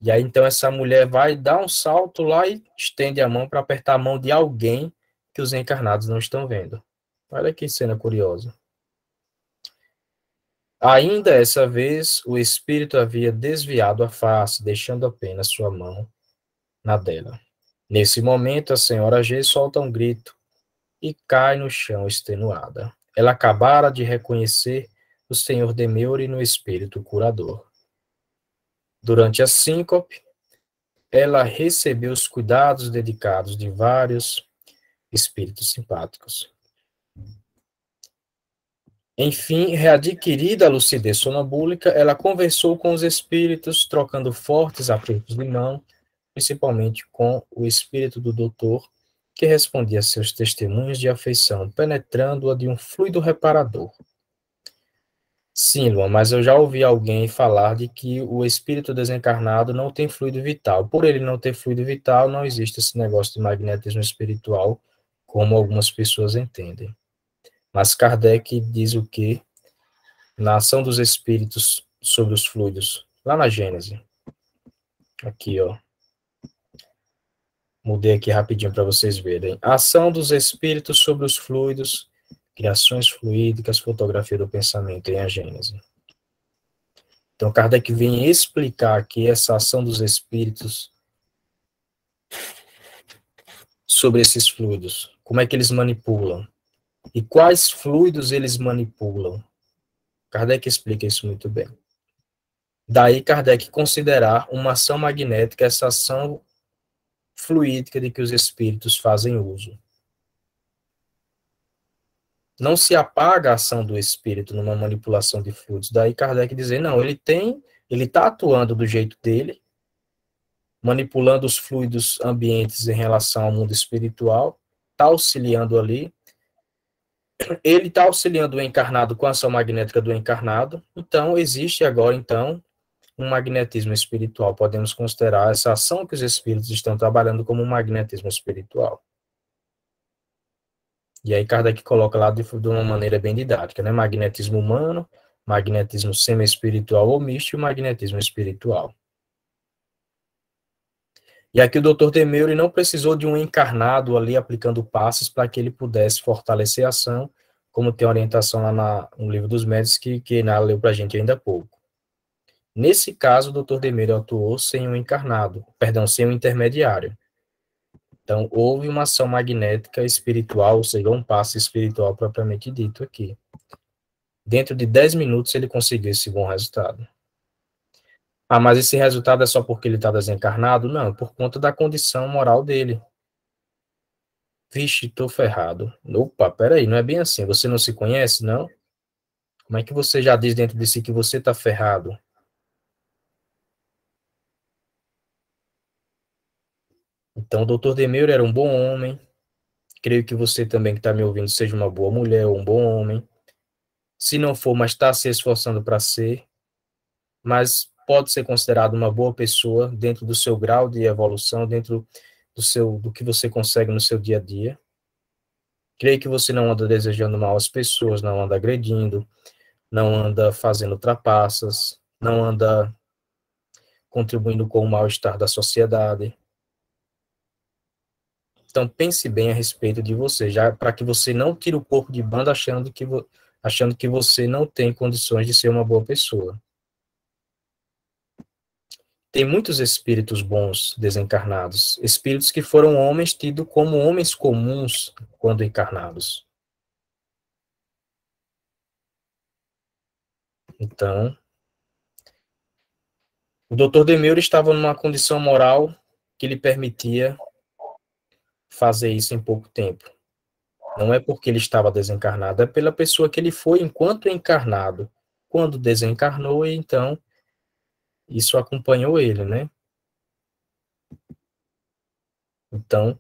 A: E aí, então, essa mulher vai dar um salto lá e estende a mão para apertar a mão de alguém que os encarnados não estão vendo. Olha que cena curiosa. Ainda essa vez, o espírito havia desviado a face, deixando apenas sua mão na dela. Nesse momento, a senhora G solta um grito e cai no chão extenuada. Ela acabara de reconhecer o senhor Demeure no espírito curador. Durante a síncope, ela recebeu os cuidados dedicados de vários espíritos simpáticos. Enfim, readquirida a lucidez sonambúlica, ela conversou com os espíritos, trocando fortes apertos de mão, principalmente com o espírito do doutor, que respondia a seus testemunhos de afeição, penetrando-a de um fluido reparador. Sim, Luan, mas eu já ouvi alguém falar de que o espírito desencarnado não tem fluido vital. Por ele não ter fluido vital, não existe esse negócio de magnetismo espiritual, como algumas pessoas entendem. Mas Kardec diz o quê? Na ação dos espíritos sobre os fluidos, lá na Gênese. Aqui, ó. Mudei aqui rapidinho para vocês verem. A ação dos espíritos sobre os fluidos, criações fluídicas, fotografia do pensamento em A Gênese. Então, Kardec vem explicar aqui essa ação dos espíritos sobre esses fluidos. Como é que eles manipulam? E quais fluidos eles manipulam? Kardec explica isso muito bem. Daí, Kardec considerar uma ação magnética, essa ação fluídica de que os espíritos fazem uso. Não se apaga a ação do espírito numa manipulação de fluidos. Daí Kardec dizer, não, ele está atuando do jeito dele, manipulando os fluidos ambientes em relação ao mundo espiritual, está auxiliando ali. Ele está auxiliando o encarnado com a ação magnética do encarnado. Então, existe agora, então, um magnetismo espiritual. Podemos considerar essa ação que os espíritos estão trabalhando como um magnetismo espiritual. E aí Kardec coloca lá de uma maneira bem didática, né? Magnetismo humano, magnetismo semi-espiritual ou místico e magnetismo espiritual. E aqui o Dr. Demeure não precisou de um encarnado ali aplicando passos para que ele pudesse fortalecer a ação, como tem orientação lá no Livro dos Médiuns, que Nara leu para a gente ainda há pouco. Nesse caso, o Dr. Demeure atuou sem um encarnado, sem um intermediário. Então, houve uma ação magnética espiritual, ou seja, um passe espiritual propriamente dito aqui. Dentro de 10 minutos, ele conseguiu esse bom resultado. Ah, mas esse resultado é só porque ele está desencarnado? Não, por conta da condição moral dele. Vixe, tô ferrado. Opa, peraí, não é bem assim. Você não se conhece, não? Como é que você já diz dentro de si que você está ferrado? Então, o Dr. Demeure era um bom homem. Creio que você também que está me ouvindo seja uma boa mulher ou um bom homem. Se não for, mas está se esforçando para ser. Mas pode ser considerado uma boa pessoa dentro do seu grau de evolução, dentro do que você consegue no seu dia a dia. Creio que você não anda desejando mal às pessoas, não anda agredindo, não anda fazendo trapaças, não anda contribuindo com o mal-estar da sociedade. Então, pense bem a respeito de você, já para que você não tire o corpo de banda achando que você não tem condições de ser uma boa pessoa. Tem muitos espíritos bons desencarnados, espíritos que foram homens tidos como homens comuns quando encarnados. Então, o Dr. Demeure estava numa condição moral que lhe permitia fazer isso em pouco tempo. Não é porque ele estava desencarnado, é pela pessoa que ele foi enquanto encarnado. Quando desencarnou, então, isso acompanhou ele, né? Então,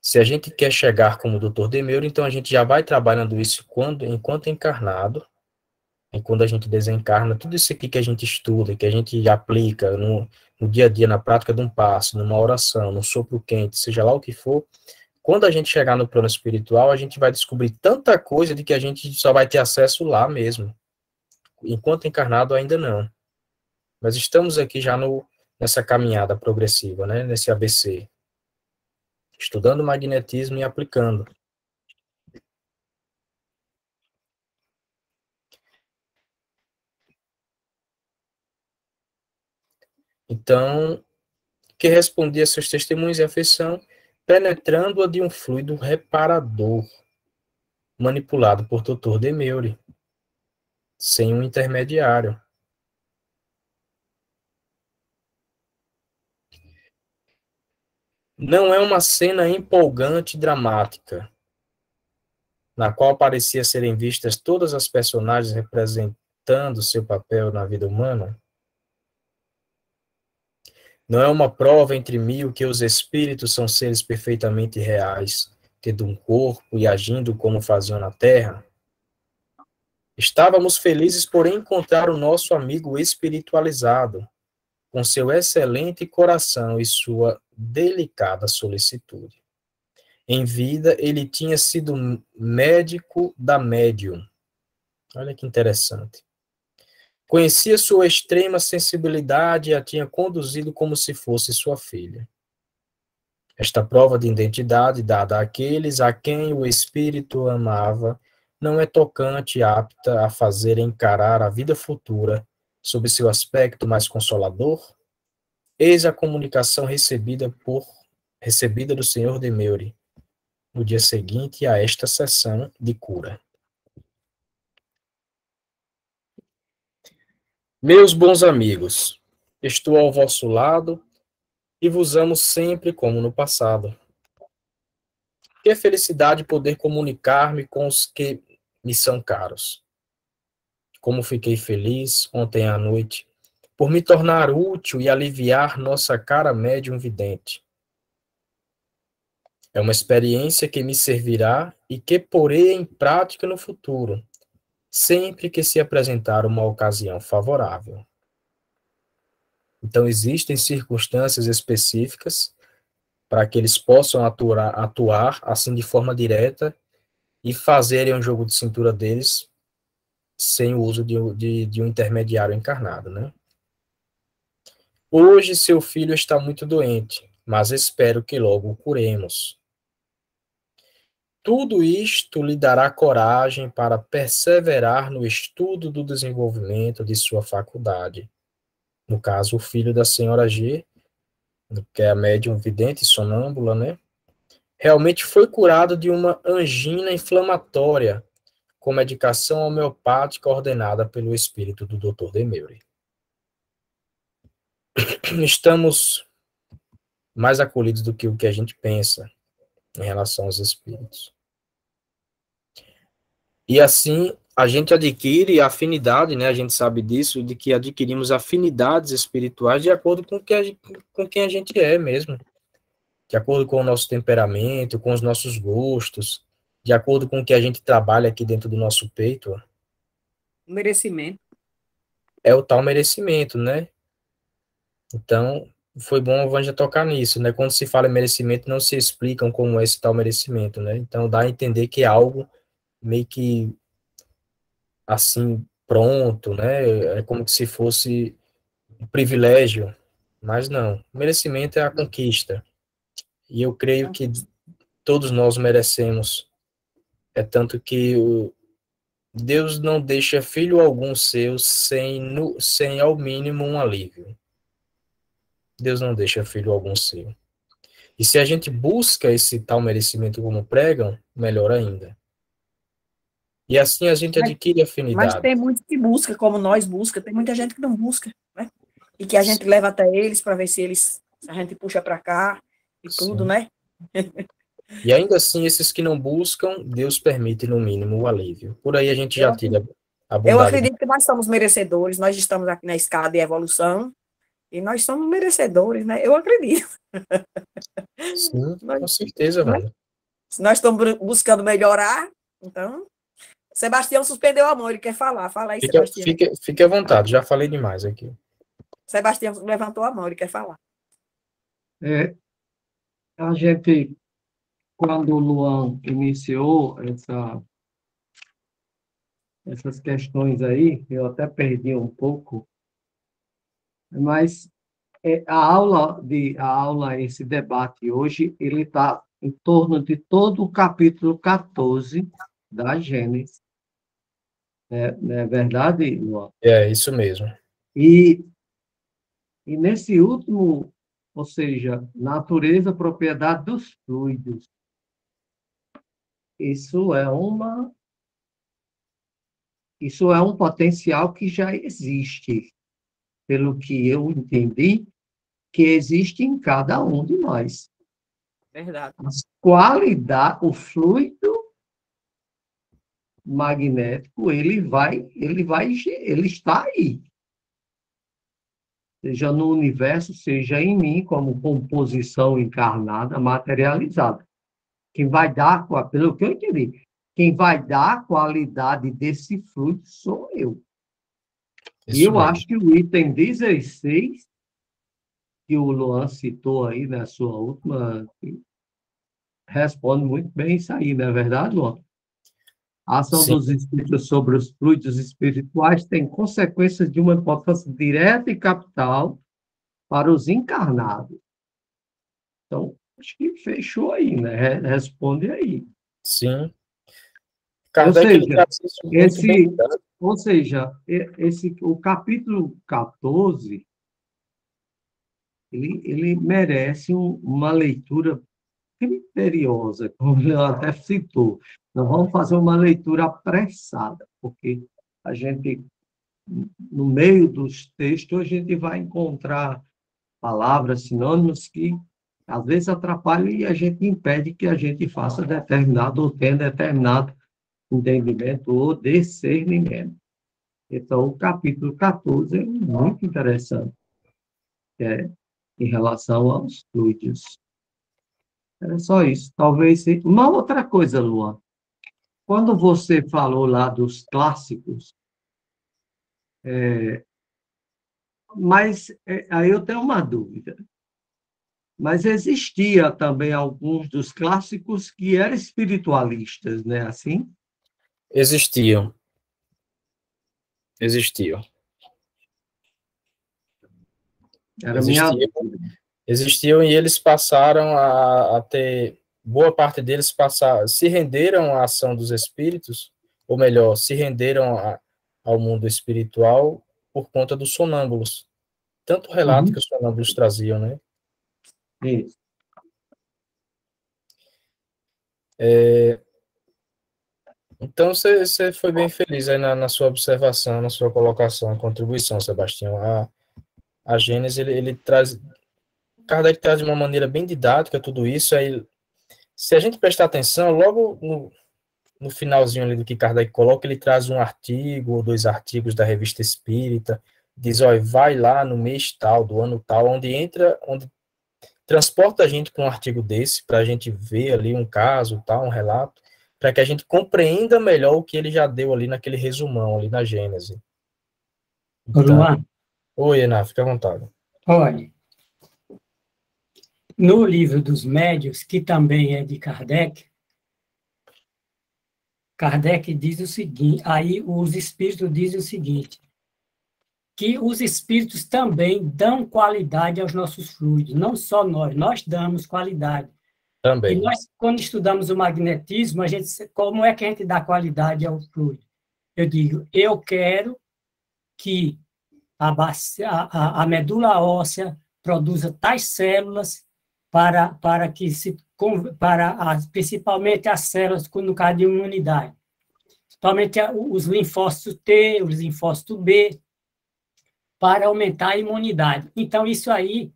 A: se a gente quer chegar como o Dr. Demeure, então a gente já vai trabalhando isso enquanto encarnado, e quando a gente desencarna, tudo isso aqui que a gente estuda, que a gente aplica no dia a dia, na prática de um passe, numa oração, num sopro quente, seja lá o que for, quando a gente chegar no plano espiritual, a gente vai descobrir tanta coisa de que a gente só vai ter acesso lá mesmo. Enquanto encarnado, ainda não. Mas estamos aqui já no nessa caminhada progressiva, né? Nesse ABC. Estudando magnetismo e aplicando. Então, que respondia a seus testemunhos e afeição, penetrando-a de um fluido reparador, manipulado por Dr. Demeure, sem um intermediário. Não é uma cena empolgante e dramática, na qual parecia serem vistas todas as personagens representando seu papel na vida humana? Não é uma prova entre mil que os espíritos são seres perfeitamente reais, tendo um corpo e agindo como faziam na Terra? Estávamos felizes por encontrar o nosso amigo espiritualizado, com seu excelente coração e sua delicada solicitude. Em vida, ele tinha sido médico da médium. Olha que interessante. Conhecia sua extrema sensibilidade e a tinha conduzido como se fosse sua filha. Esta prova de identidade dada àqueles a quem o espírito amava não é tocante e apta a fazer encarar a vida futura sob seu aspecto mais consolador? Eis a comunicação recebida do Senhor Demeure no dia seguinte a esta sessão de cura. Meus bons amigos, estou ao vosso lado e vos amo sempre como no passado. Que felicidade poder comunicar-me com os que me são caros. Como fiquei feliz ontem à noite por me tornar útil e aliviar nossa cara médium vidente. É uma experiência que me servirá e que porei em prática no futuro, sempre que se apresentar uma ocasião favorável. Então, existem circunstâncias específicas para que eles possam atuar assim de forma direta e fazerem um jogo de cintura deles sem o uso de um intermediário encarnado, né? Hoje seu filho está muito doente, mas espero que logo o curemos. Tudo isto lhe dará coragem para perseverar no estudo do desenvolvimento de sua faculdade. No caso, o filho da senhora G, que é a médium vidente e sonâmbula, né? Realmente foi curado de uma angina inflamatória com medicação homeopática ordenada pelo espírito do Dr. Demeure. Estamos mais acolhidos do que o que a gente pensa em relação aos espíritos. E assim, a gente adquire afinidade, né? A gente sabe disso, de que adquirimos afinidades espirituais de acordo com, com quem a gente é mesmo. De acordo com o nosso temperamento, com os nossos gostos, de acordo com o que a gente trabalha aqui dentro do nosso peito.
B: Merecimento.
A: É o tal merecimento, né? Então, foi bom o Vanja tocar nisso, né? Quando se fala em merecimento, não se explicam como é esse tal merecimento, né? Então, dá a entender que é algo meio que, assim, pronto, né? É como se fosse um privilégio, mas não. Merecimento é a conquista. E eu creio que todos nós merecemos. É tanto que Deus não deixa filho algum seu sem ao mínimo um alívio. Deus não deixa filho algum seu. E se a gente busca esse tal merecimento como pregam, melhor ainda. E assim a gente adquire
B: Mas
A: afinidade.
B: tem muitos que busca, como nós busca, tem muita gente que não busca, né? E que a gente leva até eles para ver se a gente puxa para cá e tudo,
A: Sim.
B: né?
A: E ainda assim, esses que não buscam, Deus permite no mínimo o alívio. Por aí a gente já tira a
B: Eu
A: bondade.
B: acredito que nós somos merecedores, nós estamos aqui na escada de evolução e nós somos merecedores, né? Eu acredito.
A: Sim,
B: Nós,
A: com certeza,
B: né?
A: Wanda.
B: Se nós estamos buscando melhorar, então. Sebastião suspendeu a mão, ele quer falar. Fala aí, Sebastião.
A: Fique à vontade, já falei demais aqui.
B: Sebastião levantou a mão, ele quer falar.
D: A gente, quando o Luan iniciou essas questões aí, eu até perdi um pouco, mas esse debate hoje, ele está em torno de todo o capítulo 14 da Gênesis. Não é verdade, Luan?
A: É isso mesmo.
D: E nesse último, ou seja, natureza, propriedade dos fluidos, isso é um potencial que já existe, pelo que eu entendi, que existe em cada um de nós.
B: Verdade.
D: As qualidades, o fluido magnético, ele está aí. Seja no universo, seja em mim, como composição encarnada, materializada. Quem vai dar, pelo que eu entendi, quem vai dar a qualidade desse fluido sou eu. E eu acho que o item 16, que o Luan citou aí na sua última, responde muito bem isso aí, não é verdade, Luan? A ação
A: Sim.
D: dos espíritos sobre os fluidos espirituais tem consequências de uma importância direta e capital para os encarnados. Então, acho que fechou aí, né? Responde aí.
A: Sim. Kardec, ele traz isso muito bem.
D: O capítulo 14, ele merece uma leitura criteriosa, como ele até citou. Não vamos fazer uma leitura apressada, porque a gente, no meio dos textos, a gente vai encontrar palavras, sinônimos que, às vezes, atrapalham e a gente impede que a gente faça determinado ou tenha determinado entendimento ou discernimento. Então, o capítulo 14 é muito interessante, em relação aos fluidos. Era só isso. Talvez... Uma outra coisa, Luan. Quando você falou lá dos clássicos, aí eu tenho uma dúvida. Mas existia também alguns dos clássicos que eram espiritualistas, né? Assim?
A: Existiam.
D: Era minha dúvida.
A: Existiam e eles passaram a ter, boa parte deles se renderam à ação dos espíritos, ou melhor, se renderam ao mundo espiritual por conta dos sonâmbulos. Tanto relato que os sonâmbulos traziam, né?
D: Isso.
A: Então, você foi bem feliz aí na sua observação, na sua colocação, contribuição, Sebastião. A Gênesis, ele traz... Kardec traz de uma maneira bem didática tudo isso. Aí, se a gente prestar atenção, logo no finalzinho ali do que Kardec coloca, ele traz um artigo ou 2 artigos da Revista Espírita, diz, olha, vai lá no mês tal, do ano tal, onde transporta a gente para um artigo desse, para a gente ver ali um caso, tal, um relato, para que a gente compreenda melhor o que ele já deu ali naquele resumão, ali na Gênese. Então,
C: Luan,
A: oi, Ená, fica à vontade.
C: olha, no livro dos Médiuns, que também é de Kardec, Kardec diz o seguinte, aí os espíritos dizem o seguinte, que os espíritos também dão qualidade aos nossos fluidos, não só nós damos qualidade.
A: Também.
C: E nós, quando estudamos o magnetismo, como é que a gente dá qualidade ao fluido? Eu digo, eu quero que a medula óssea produza tais células para que principalmente as células no caso de imunidade, principalmente os linfócitos T, os linfócitos B, para aumentar a imunidade. Então, isso aí,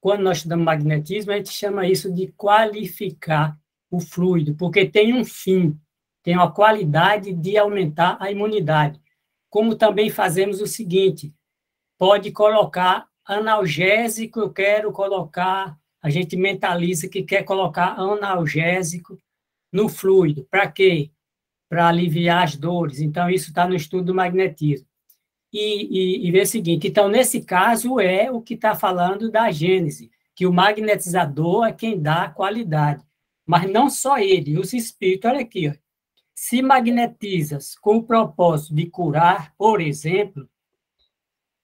C: quando nós estudamos magnetismo, a gente chama isso de qualificar o fluido, porque tem um fim, tem uma qualidade de aumentar a imunidade. Como também fazemos o seguinte, pode colocar analgésico, eu quero colocar, a gente mentaliza que quer colocar analgésico no fluido. Para quê? Para aliviar as dores. Então, isso está no estudo do magnetismo. E ver o seguinte, então, nesse caso, é o que está falando da Gênese, que o magnetizador é quem dá a qualidade. Mas não só ele, os espíritos, olha aqui, ó, se magnetizas com o propósito de curar, por exemplo,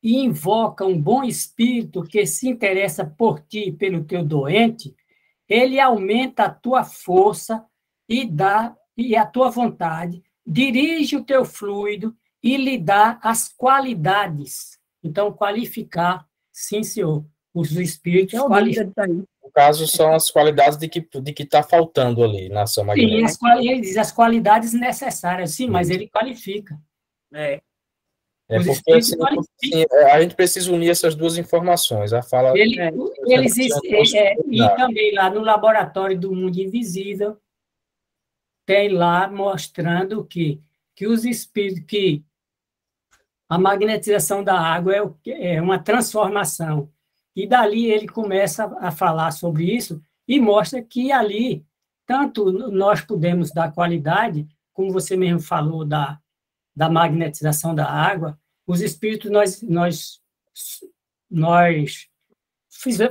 C: e invoca um bom espírito que se interessa por ti e pelo teu doente, ele aumenta a tua força e a tua vontade, dirige o teu fluido e lhe dá as qualidades. Então, qualificar, sim, senhor, os espíritos qualificam.
A: No caso, são as qualidades de que está faltando ali na ação magnética.
C: Sim, ele diz as qualidades necessárias, sim, mas ele qualifica.
A: Porque assim, a gente precisa unir essas duas informações. A fala,
C: e também lá no laboratório do mundo invisível, tem lá mostrando que os espíritos, que a magnetização da água é uma transformação. E dali ele começa a falar sobre isso e mostra que ali, tanto nós podemos dar qualidade, como você mesmo falou da magnetização da água, os espíritos, nós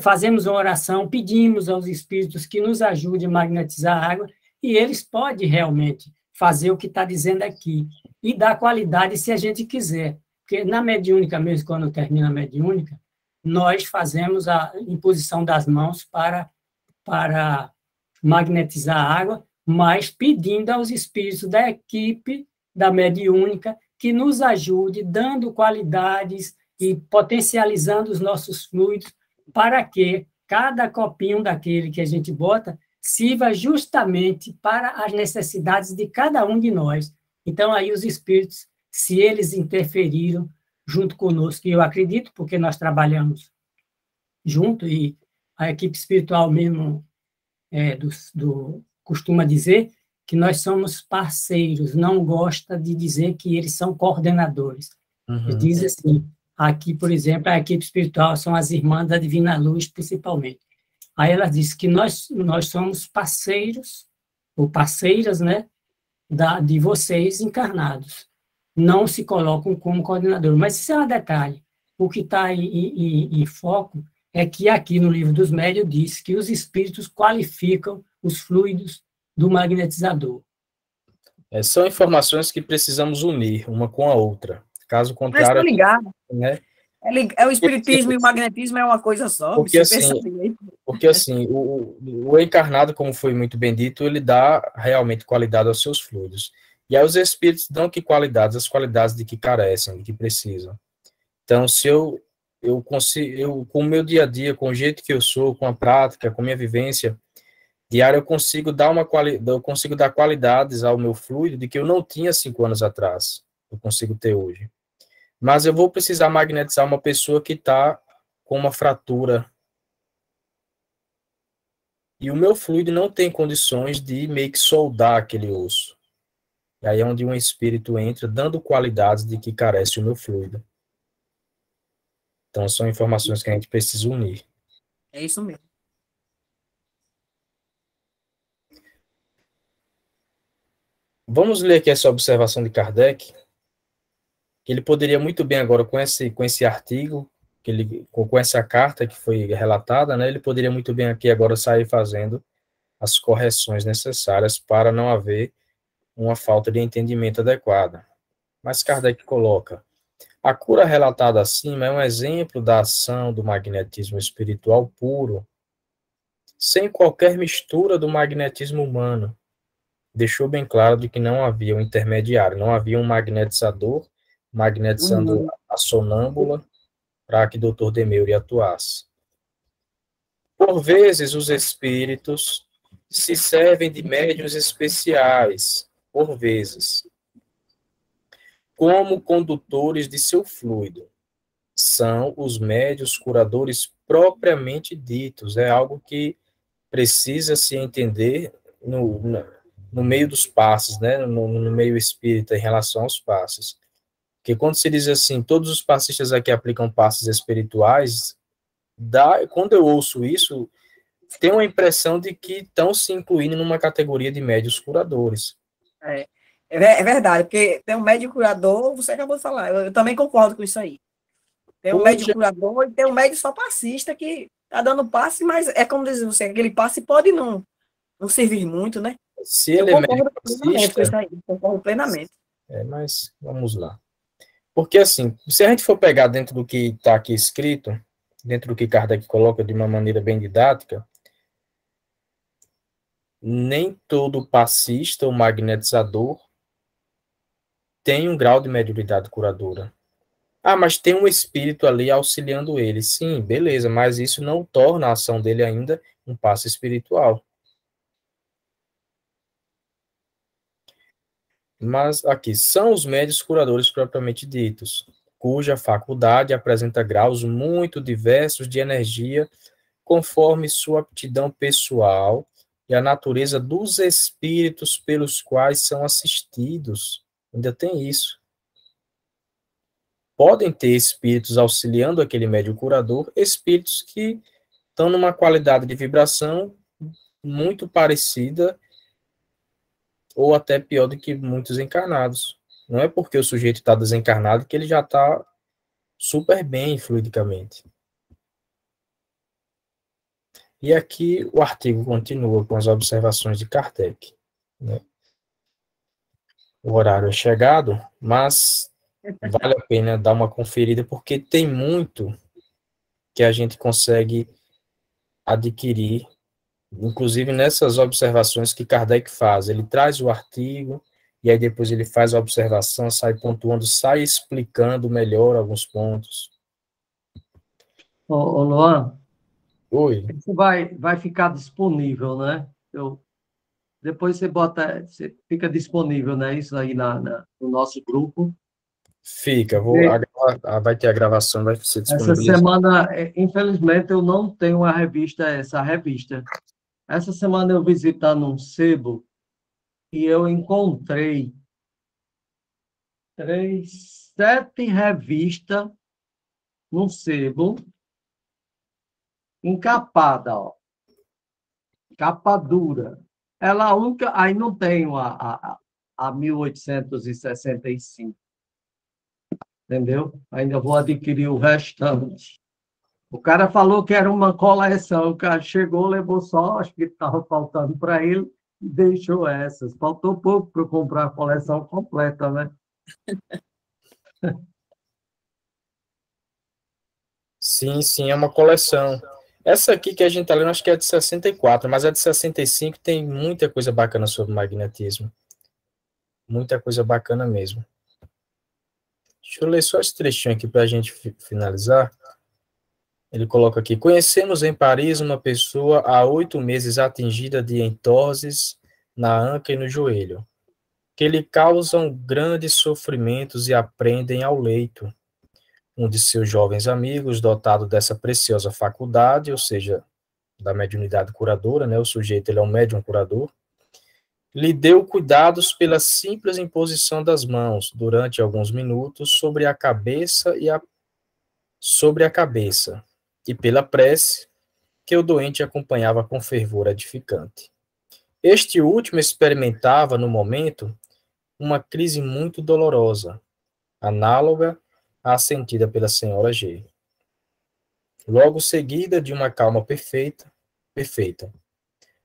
C: fazemos uma oração, pedimos aos espíritos que nos ajudem a magnetizar a água, e eles podem realmente fazer o que está dizendo aqui, e dar qualidade se a gente quiser. Porque na mediúnica mesmo, quando termina a mediúnica, nós fazemos a imposição das mãos para magnetizar a água, mas pedindo aos espíritos da equipe da mediúnica que nos ajude, dando qualidades e potencializando os nossos fluidos, para que cada copinho daquele que a gente bota sirva justamente para as necessidades de cada um de nós. Então, aí os espíritos, se eles interferiram junto conosco, e eu acredito, porque nós trabalhamos junto, e a equipe espiritual mesmo costuma dizer que nós somos parceiros, não gosta de dizer que eles são coordenadores. Ele diz assim, aqui, por exemplo, a equipe espiritual são as irmãs da Divina Luz, principalmente. Aí ela diz que nós somos parceiros, ou parceiras, né, de vocês encarnados. Não se colocam como coordenador. Mas isso é um detalhe. O que está em foco é que aqui no Livro dos Médiuns diz que os espíritos qualificam os fluidos do magnetizador.
A: São informações que precisamos unir uma com a outra. Caso contrário...
B: Mas ligado.
A: Né?
B: O espiritismo e o magnetismo é uma coisa só.
A: Porque assim, o encarnado, como foi muito bem dito, ele dá realmente qualidade aos seus fluidos. E aí os espíritos dão que qualidades? As qualidades de que carecem, de que precisam. Então, se eu consigo, com o meu dia a dia, com o jeito que eu sou, com a prática, com a minha vivência diária, eu consigo dar qualidades ao meu fluido de que eu não tinha 5 anos atrás. Eu consigo ter hoje. Mas eu vou precisar magnetizar uma pessoa que está com uma fratura. E o meu fluido não tem condições de meio que soldar aquele osso. E aí é onde um espírito entra, dando qualidades de que carece o meu fluido. Então, são informações que a gente precisa unir.
B: É isso mesmo.
A: Vamos ler aqui essa observação de Kardec. Ele poderia muito bem agora, com esse artigo, com essa carta que foi relatada, né, ele poderia muito bem aqui agora sair fazendo as correções necessárias para não haver uma falta de entendimento adequada. Mas Kardec coloca: a cura relatada acima é um exemplo da ação do magnetismo espiritual puro, sem qualquer mistura do magnetismo humano. Deixou bem claro de que não havia um intermediário, não havia um magnetizador magnetizando a sonâmbula para que Dr. Demeure atuasse. Por vezes, os espíritos se servem de médiuns especiais, por vezes, como condutores de seu fluido. São os médiuns curadores propriamente ditos. É algo que precisa se entender no meio dos passes, né? No meio espírita, em relação aos passes. Porque quando se diz assim, todos os passistas aqui aplicam passes espirituais, quando eu ouço isso, tenho a impressão de que estão se incluindo numa categoria de médiuns curadores.
B: É verdade, porque tem um médium curador, você acabou de falar, eu também concordo com isso aí. Tem um médium curador e tem um médium só passista que está dando passe, mas é como diz você, aquele passe pode não servir muito, né?
A: Se ele é médium passista...
B: Concordo plenamente.
A: Mas vamos lá. Porque, assim, se a gente for pegar dentro do que está aqui escrito, dentro do que Kardec coloca de uma maneira bem didática, nem todo passista ou magnetizador tem um grau de mediunidade curadora. Ah, mas tem um espírito ali auxiliando ele. Sim, beleza, mas isso não torna a ação dele ainda um passe espiritual. Mas aqui, são os médios curadores propriamente ditos, cuja faculdade apresenta graus muito diversos de energia, conforme sua aptidão pessoal e a natureza dos espíritos pelos quais são assistidos. Ainda tem isso. Podem ter espíritos auxiliando aquele médium curador, espíritos que estão numa qualidade de vibração muito parecida ou até pior do que muitos encarnados. Não é porque o sujeito está desencarnado que ele já está super bem fluidicamente. E aqui o artigo continua com as observações de Kardec, né? O horário é chegado, mas vale a pena dar uma conferida, porque tem muito que a gente consegue adquirir, inclusive nessas observações que Kardec faz. Ele traz o artigo, e aí depois ele faz a observação, sai pontuando, sai explicando melhor alguns pontos.
D: Ô, Luan,
A: Oi.
D: isso vai ficar disponível, né? Depois você fica disponível, né? Isso aí no nosso grupo.
A: Fica, vai ter a gravação, vai ser
D: Essa
A: disponibilizada.
D: semana, infelizmente, eu não tenho essa revista. Essa semana eu visitando um sebo e eu encontrei 7 revistas num sebo, encapada, ó, capa dura. Ela a única, aí não tenho a 1865, entendeu? Ainda vou adquirir o restante. O cara falou que era uma coleção, o cara chegou, levou só, acho que estava faltando para ele, e deixou essas. Faltou pouco para eu comprar a coleção completa, né?
A: Sim, é uma coleção. Essa aqui que a gente está lendo, acho que é de 64, mas a de 65 tem muita coisa bacana sobre magnetismo. Muita coisa bacana mesmo. Deixa eu ler só esse trechinho aqui para a gente finalizar. Ele coloca aqui: conhecemos em Paris uma pessoa há 8 meses atingida de entoses na anca e no joelho, que lhe causam grandes sofrimentos e aprendem ao leito. Um de seus jovens amigos, dotado dessa preciosa faculdade, ou seja, da mediunidade curadora, né? O sujeito ele é um médium curador, lhe deu cuidados pela simples imposição das mãos durante alguns minutos sobre a cabeça e pela prece que o doente acompanhava com fervor edificante. Este último experimentava no momento uma crise muito dolorosa, análoga à sentida pela senhora G. Logo seguida de uma calma perfeita.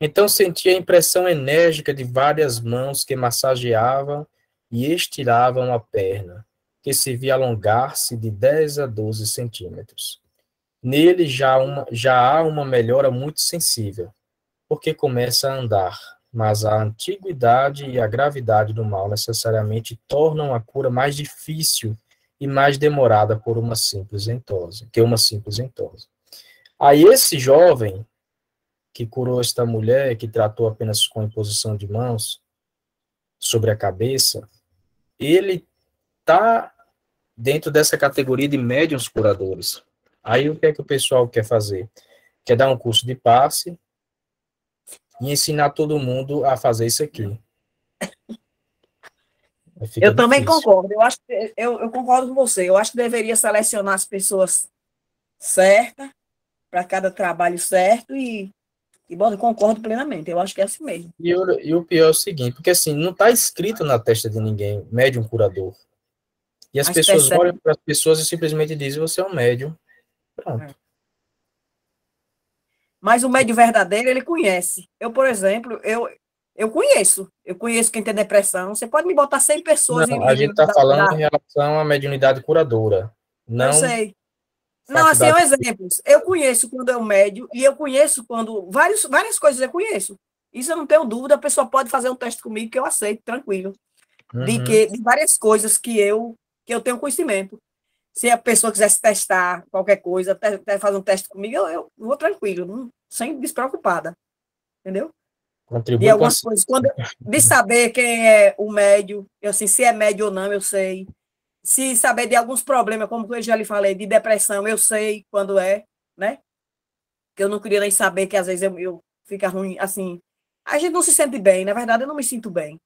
A: Então sentia a impressão enérgica de várias mãos que massageavam e estiravam a perna, que se via alongar-se de 10 a 12 centímetros. Nele já há uma melhora muito sensível, porque começa a andar, mas a antiguidade e a gravidade do mal necessariamente tornam a cura mais difícil e mais demorada por uma simples entose. Aí esse jovem que curou esta mulher, que tratou apenas com imposição de mãos sobre a cabeça, ele está dentro dessa categoria de médiuns curadores. Aí o que é que o pessoal quer fazer? Quer dar um curso de passe e ensinar todo mundo a fazer isso aqui.
B: Eu também concordo. Eu acho que eu concordo com você. Eu acho que deveria selecionar as pessoas certas para cada trabalho certo e bom, eu concordo plenamente. Eu acho que é assim mesmo.
A: E o pior é o seguinte, porque assim, não está escrito na testa de ninguém, médium curador. E as pessoas olham para as pessoas e simplesmente dizem, você é um médium. Pronto.
B: Mas o médium verdadeiro, ele conhece. Eu, por exemplo, Eu conheço quem tem depressão. Você pode me botar 100 pessoas
A: Não, a gente está falando em relação à mediunidade curadora,
B: eu
A: não
B: sei. Não, assim,
A: faculdade.
B: é um exemplo. Eu conheço quando eu médio e eu conheço quando... várias coisas eu conheço. Isso eu não tenho dúvida, a pessoa pode fazer um teste comigo que eu aceito, tranquilo. De várias coisas que eu tenho conhecimento. Se a pessoa quisesse testar qualquer coisa, até fazer um teste comigo, eu vou tranquilo, sem despreocupada. Entendeu?
A: Contribui
B: De
A: com
B: algumas coisas. De saber quem é o médio, eu assim, se é médio ou não, eu sei. Se saber de alguns problemas, como eu já lhe falei, de depressão, eu sei quando é, né? Que eu não queria nem saber, que às vezes eu fica ruim, assim. A gente não se sente bem, na verdade, eu não me sinto bem.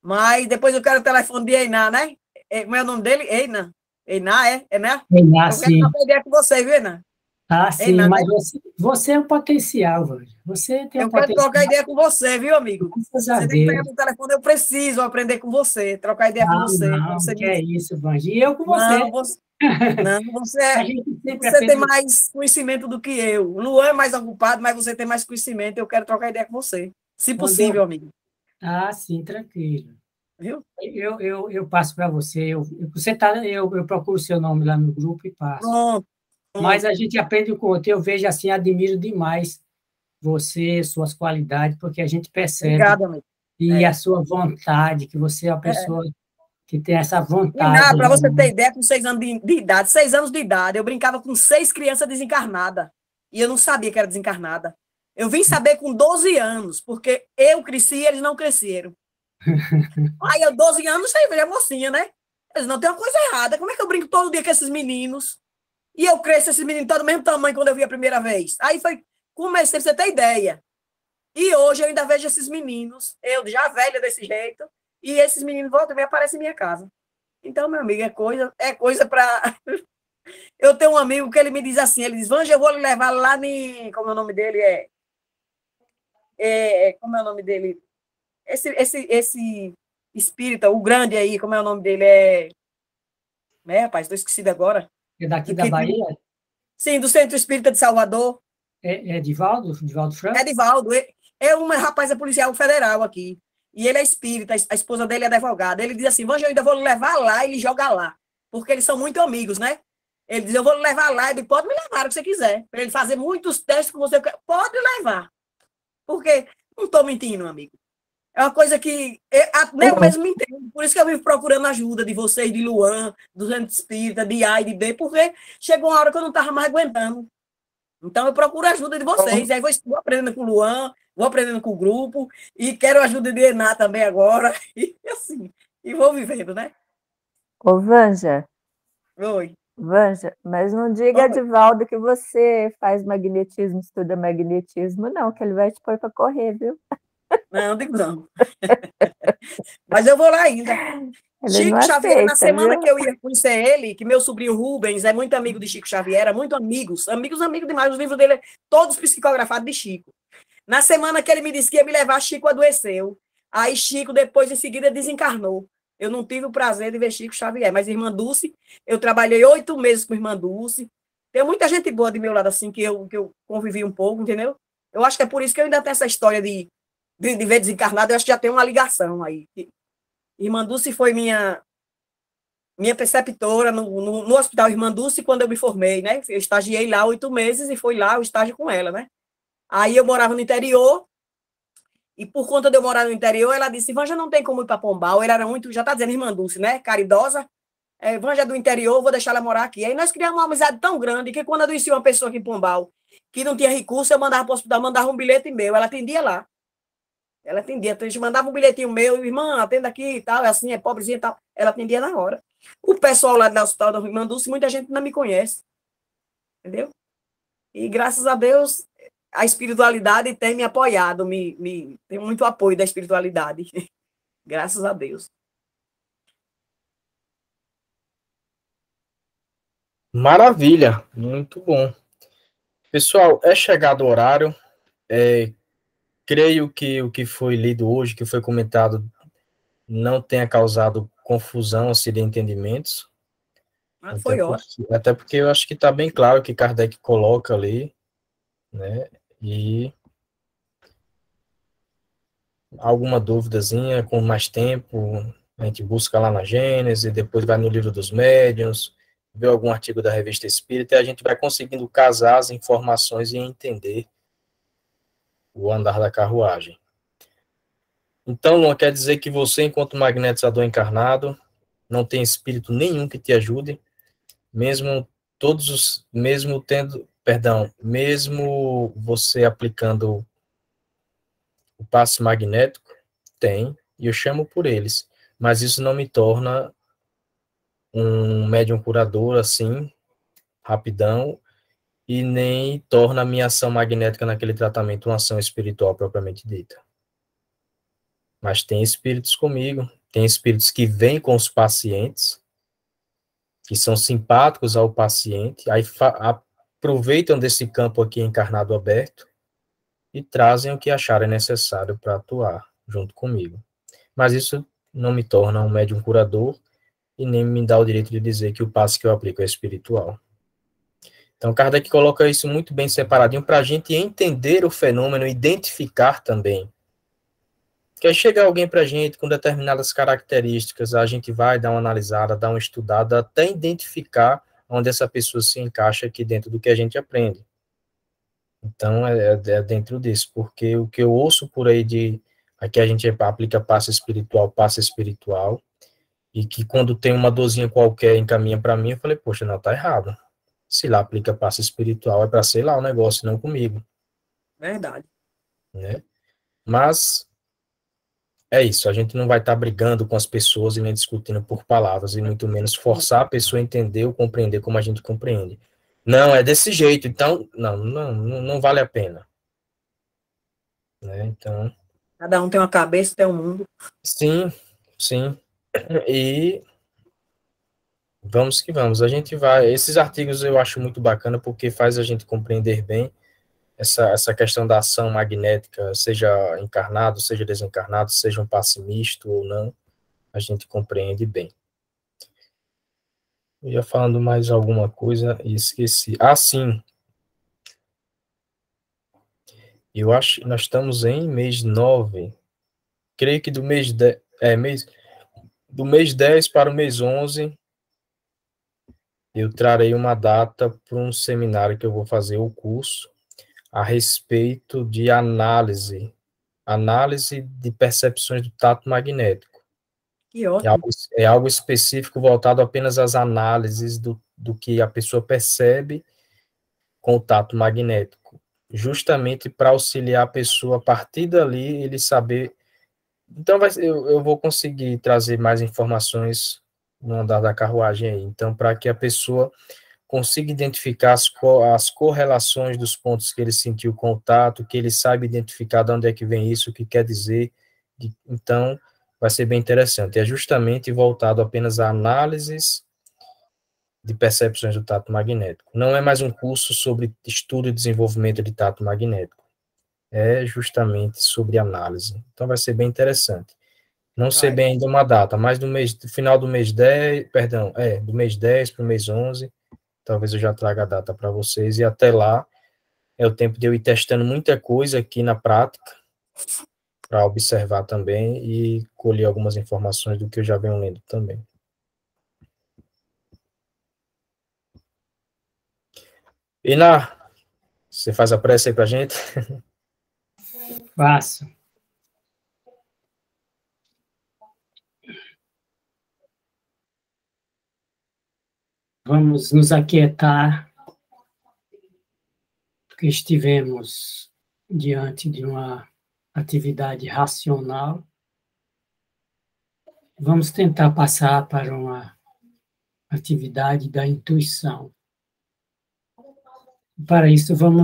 B: Mas depois eu quero o telefone de Einá, né? Como é o nome dele? Einá. Einá, é? Einá?
C: Einá,
B: Eu quero
C: sim.
B: trocar ideia com você, viu, Einá?
C: Sim,
B: Einá,
C: mas
B: né?
C: você é um potencial, Vânia. Você tem um
B: Eu quero
C: potencial.
B: trocar ideia com você, viu, amigo?
C: Graças a
B: Você tem que pegar
C: Deus.
B: meu telefone, eu preciso aprender com você, trocar ideia com você.
C: Não, que é isso, Vânia. E eu com
B: Não,
C: você.
B: você, não,
C: A gente sempre
B: você tem
C: aprende.
B: mais conhecimento do que eu. O Luan é mais ocupado, mas você tem mais conhecimento. Eu quero trocar ideia com você. Se
C: Quando
B: possível, amigo.
C: Sim, tranquilo.
B: Viu?
C: Eu passo para você. Eu procuro o seu nome lá no grupo e passo.
B: Pronto.
C: Mas a gente aprende com o outro. Eu vejo assim, admiro demais você, suas qualidades, porque a gente percebe
B: Obrigada, amigo.
C: e a sua vontade, que você é uma pessoa que tem essa vontade.
B: Para você ter ideia, com 6 anos de idade, 6 anos de idade, eu brincava com 6 crianças desencarnadas. E eu não sabia que era desencarnada. Eu vim saber com 12 anos, porque eu cresci e eles não cresceram. Aí eu, 12 anos, sei, velho, mocinha, né? Eles não tem uma coisa errada. Como é que eu brinco todo dia com esses meninos? E eu cresço esses meninos todos do mesmo tamanho quando eu vi a primeira vez. Aí comecei, pra você ter ideia. E hoje eu ainda vejo esses meninos, eu já velha desse jeito, e esses meninos voltam e aparecem em minha casa. Então, meu amigo, é coisa para... Eu tenho um amigo que ele me diz assim, ele diz, Vanja, eu vou lhe levar lá em... Como é o nome dele? Como é o nome dele? Esse espírita, o grande aí, como é o nome dele? Rapaz, estou esquecido agora.
C: É daqui da Bahia?
B: Sim, do Centro Espírita de Salvador.
C: É Divaldo Franco?
B: É Divaldo. É um rapaz, é policial federal aqui. E ele é espírita, a esposa dele é advogada. Ele diz assim, Vanja, eu ainda vou levar lá e ele joga lá. Porque eles são muito amigos, né? Ele diz, eu vou levar lá. Ele pode me levar o que você quiser. Para ele fazer muitos testes com você. Pode levar. Porque não estou mentindo, amigo. É uma coisa que nem eu mesmo me entendo. Por isso que eu vivo procurando ajuda de vocês, de Luan, do Centro Espírita, de A e de B, porque chegou uma hora que eu não estava mais aguentando. Então, eu procuro a ajuda de vocês. Aí vou aprendendo com o Luan, vou aprendendo com o grupo, e quero a ajuda de Ená também agora. E assim, e vou vivendo, né?
E: Ô, Vanja.
B: Oi.
E: Vanja, mas não diga a Divaldo que você faz magnetismo, estuda magnetismo, não, que ele vai te pôr para correr, viu?
B: Não, digo não. Mas eu vou lá ainda.
E: Ele
B: Chico Xavier,
E: aceita,
B: na semana
E: viu?
B: que eu ia conhecer ele, que meu sobrinho Rubens é muito amigo de Chico Xavier, era muito amigos demais. Os livros dele, todos psicografados de Chico. Na semana que ele me disse que ia me levar, Chico adoeceu. Aí Chico, depois, em seguida, desencarnou. Eu não tive o prazer de ver Chico Xavier, mas Irmã Dulce, eu trabalhei 8 meses com Irmã Dulce. Tem muita gente boa de meu lado, assim, que eu convivi um pouco, entendeu? Eu acho que é por isso que eu ainda tenho essa história de ver desencarnado, eu acho que já tem uma ligação aí. Irmã Dulce foi minha preceptora no Hospital Irmã Dulce quando eu me formei, né? Eu estagiei lá 8 meses e foi lá o estágio com ela, né? Aí eu morava no interior, e por conta de eu morar no interior, ela disse, Vanja não tem como ir para Pombal, ela era muito, já está dizendo Irmã Dulce, né? Caridosa, Vanja é do interior, vou deixar ela morar aqui. Aí nós criamos uma amizade tão grande que quando eu conhecia uma pessoa aqui em Pombal que não tinha recurso, eu mandava para o hospital, mandava um bilhete meu, ela atendia lá. Ela atendia, então a gente mandava um bilhetinho meu, irmã, atenda aqui e tal, é assim, é pobrezinha e tal. Ela atendia na hora. O pessoal lá do hospital da Irmã Dulce, muita gente não me conhece, entendeu? E graças a Deus, a espiritualidade tem me apoiado, tem muito apoio da espiritualidade. Graças a Deus.
A: Maravilha, muito bom. Pessoal, é chegado o horário. Creio que o que foi lido hoje, que foi comentado, não tenha causado confusão, assim, de entendimentos.
B: Mas foi ótimo.
A: Até porque eu acho que está bem claro que Kardec coloca ali, né? E alguma duvidazinha, com mais tempo, a gente busca lá na Gênesis, depois vai no Livro dos Médiuns, vê algum artigo da Revista Espírita, e a gente vai conseguindo casar as informações e entender o andar da carruagem. Então, Luan, quer dizer que você, enquanto magnetizador encarnado, não tem espírito nenhum que te ajude, mesmo mesmo você aplicando o passe magnético? Tem, e eu chamo por eles, mas isso não me torna um médium curador assim, rapidão, e nem torna a minha ação magnética naquele tratamento uma ação espiritual propriamente dita. Mas tem espíritos comigo, tem espíritos que vêm com os pacientes, que são simpáticos ao paciente, aí aproveitam desse campo aqui encarnado aberto e trazem o que acharem necessário para atuar junto comigo. Mas isso não me torna um médium curador e nem me dá o direito de dizer que o passe que eu aplico é espiritual. Então, Kardec coloca isso muito bem separadinho para a gente entender o fenômeno, identificar também. Porque aí chega alguém para a gente com determinadas características, a gente vai dar uma analisada, dar uma estudada, até identificar onde essa pessoa se encaixa aqui dentro do que a gente aprende. Então, é dentro disso, porque o que eu ouço por aí aqui a gente aplica passe espiritual, e que quando tem uma dorzinha qualquer encaminha para mim, eu falei, poxa, não, tá errado. Se lá aplica passe espiritual, é para sei lá o negócio, não comigo.
B: Verdade.
A: Né? Mas é isso, a gente não vai estar brigando com as pessoas e nem discutindo por palavras, e muito menos forçar a pessoa a entender ou compreender como a gente compreende. Não, é desse jeito, então, não vale a pena. Né? Então...
B: Cada um tem uma cabeça, tem um mundo.
A: Sim, sim. E vamos que vamos. A gente vai... Esses artigos eu acho muito bacana porque faz a gente compreender bem essa questão da ação magnética, seja encarnado, seja desencarnado, seja um passe misto ou não, a gente compreende bem. Eu ia falando mais alguma coisa e esqueci. Ah, sim. Eu acho que nós estamos em mês 9. Creio que do mês 10, do mês 10 para o mês 11, eu trarei uma data para um seminário que eu vou fazer o curso a respeito de análise de percepções do tato magnético.
B: Que ótimo.
A: É algo específico voltado apenas às análises do que a pessoa percebe com o tato magnético, justamente para auxiliar a pessoa a partir dali, ele saber. Então, eu vou conseguir trazer mais informações no andar da carruagem aí. Então, para que a pessoa consiga identificar as correlações dos pontos que ele sentiu contato, que ele saiba identificar de onde é que vem isso, o que quer dizer. Então, vai ser bem interessante. É justamente voltado apenas a análises de percepções do tato magnético. Não é mais um curso sobre estudo e desenvolvimento de tato magnético. É justamente sobre análise. Então, vai ser bem interessante. Não sei bem ainda uma data, mas do final do mês 10, do mês 10 para o mês 11, talvez eu já traga a data para vocês, e até lá é o tempo de eu ir testando muita coisa aqui na prática, para observar também e colher algumas informações do que eu já venho lendo também. Iná, você faz a prece aí para a gente?
C: Faço. Vamos nos aquietar, porque estivemos diante de uma atividade racional. Vamos tentar passar para uma atividade da intuição. Para isso, vamos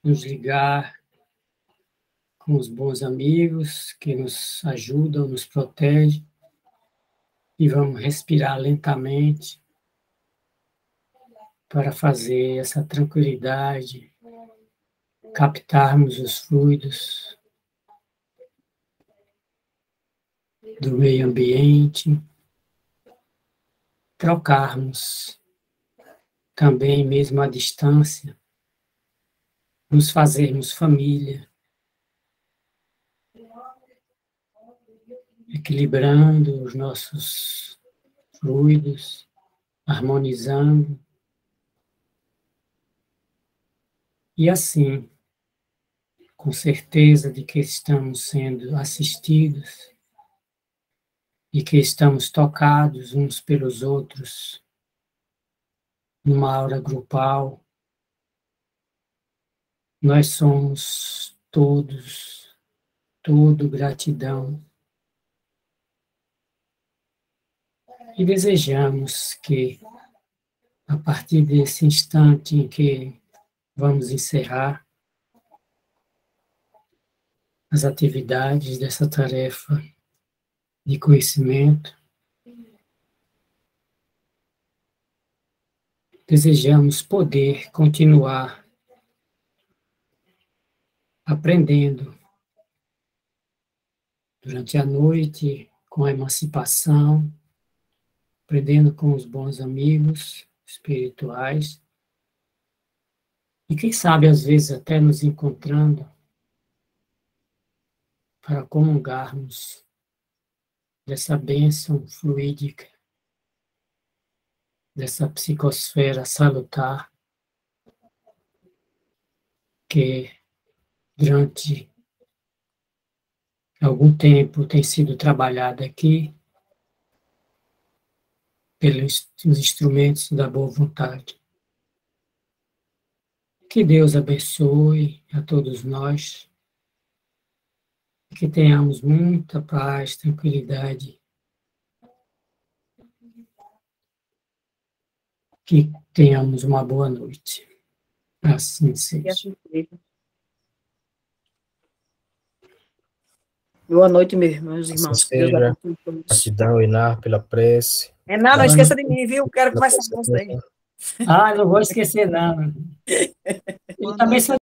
C: nos ligar com os bons amigos que nos ajudam, nos protegem, e vamos respirar lentamente para fazer essa tranquilidade, captarmos os fluidos do meio ambiente, trocarmos também, mesmo à distância, nos fazermos família, equilibrando os nossos fluidos, harmonizando. E assim, com certeza de que estamos sendo assistidos e que estamos tocados uns pelos outros, numa aura grupal, nós somos todos, tudo gratidão. E desejamos que, a partir desse instante em que vamos encerrar as atividades dessa tarefa de conhecimento, desejamos poder continuar aprendendo durante a noite com a emancipação, aprendendo com os bons amigos espirituais e quem sabe às vezes até nos encontrando para comungarmos dessa bênção fluídica, dessa psicosfera salutar que durante algum tempo tem sido trabalhada aqui pelos instrumentos da boa vontade. Que Deus abençoe a todos nós, que tenhamos muita paz, tranquilidade, que tenhamos uma boa noite. Assim seja.
B: Boa noite, meus irmãos.
A: Assim seja. Gratidão, Inar, pela prece.
B: É nada, não esqueça de mim, viu? Quero conversar com você.
C: Não vou esquecer, não. Eu também sou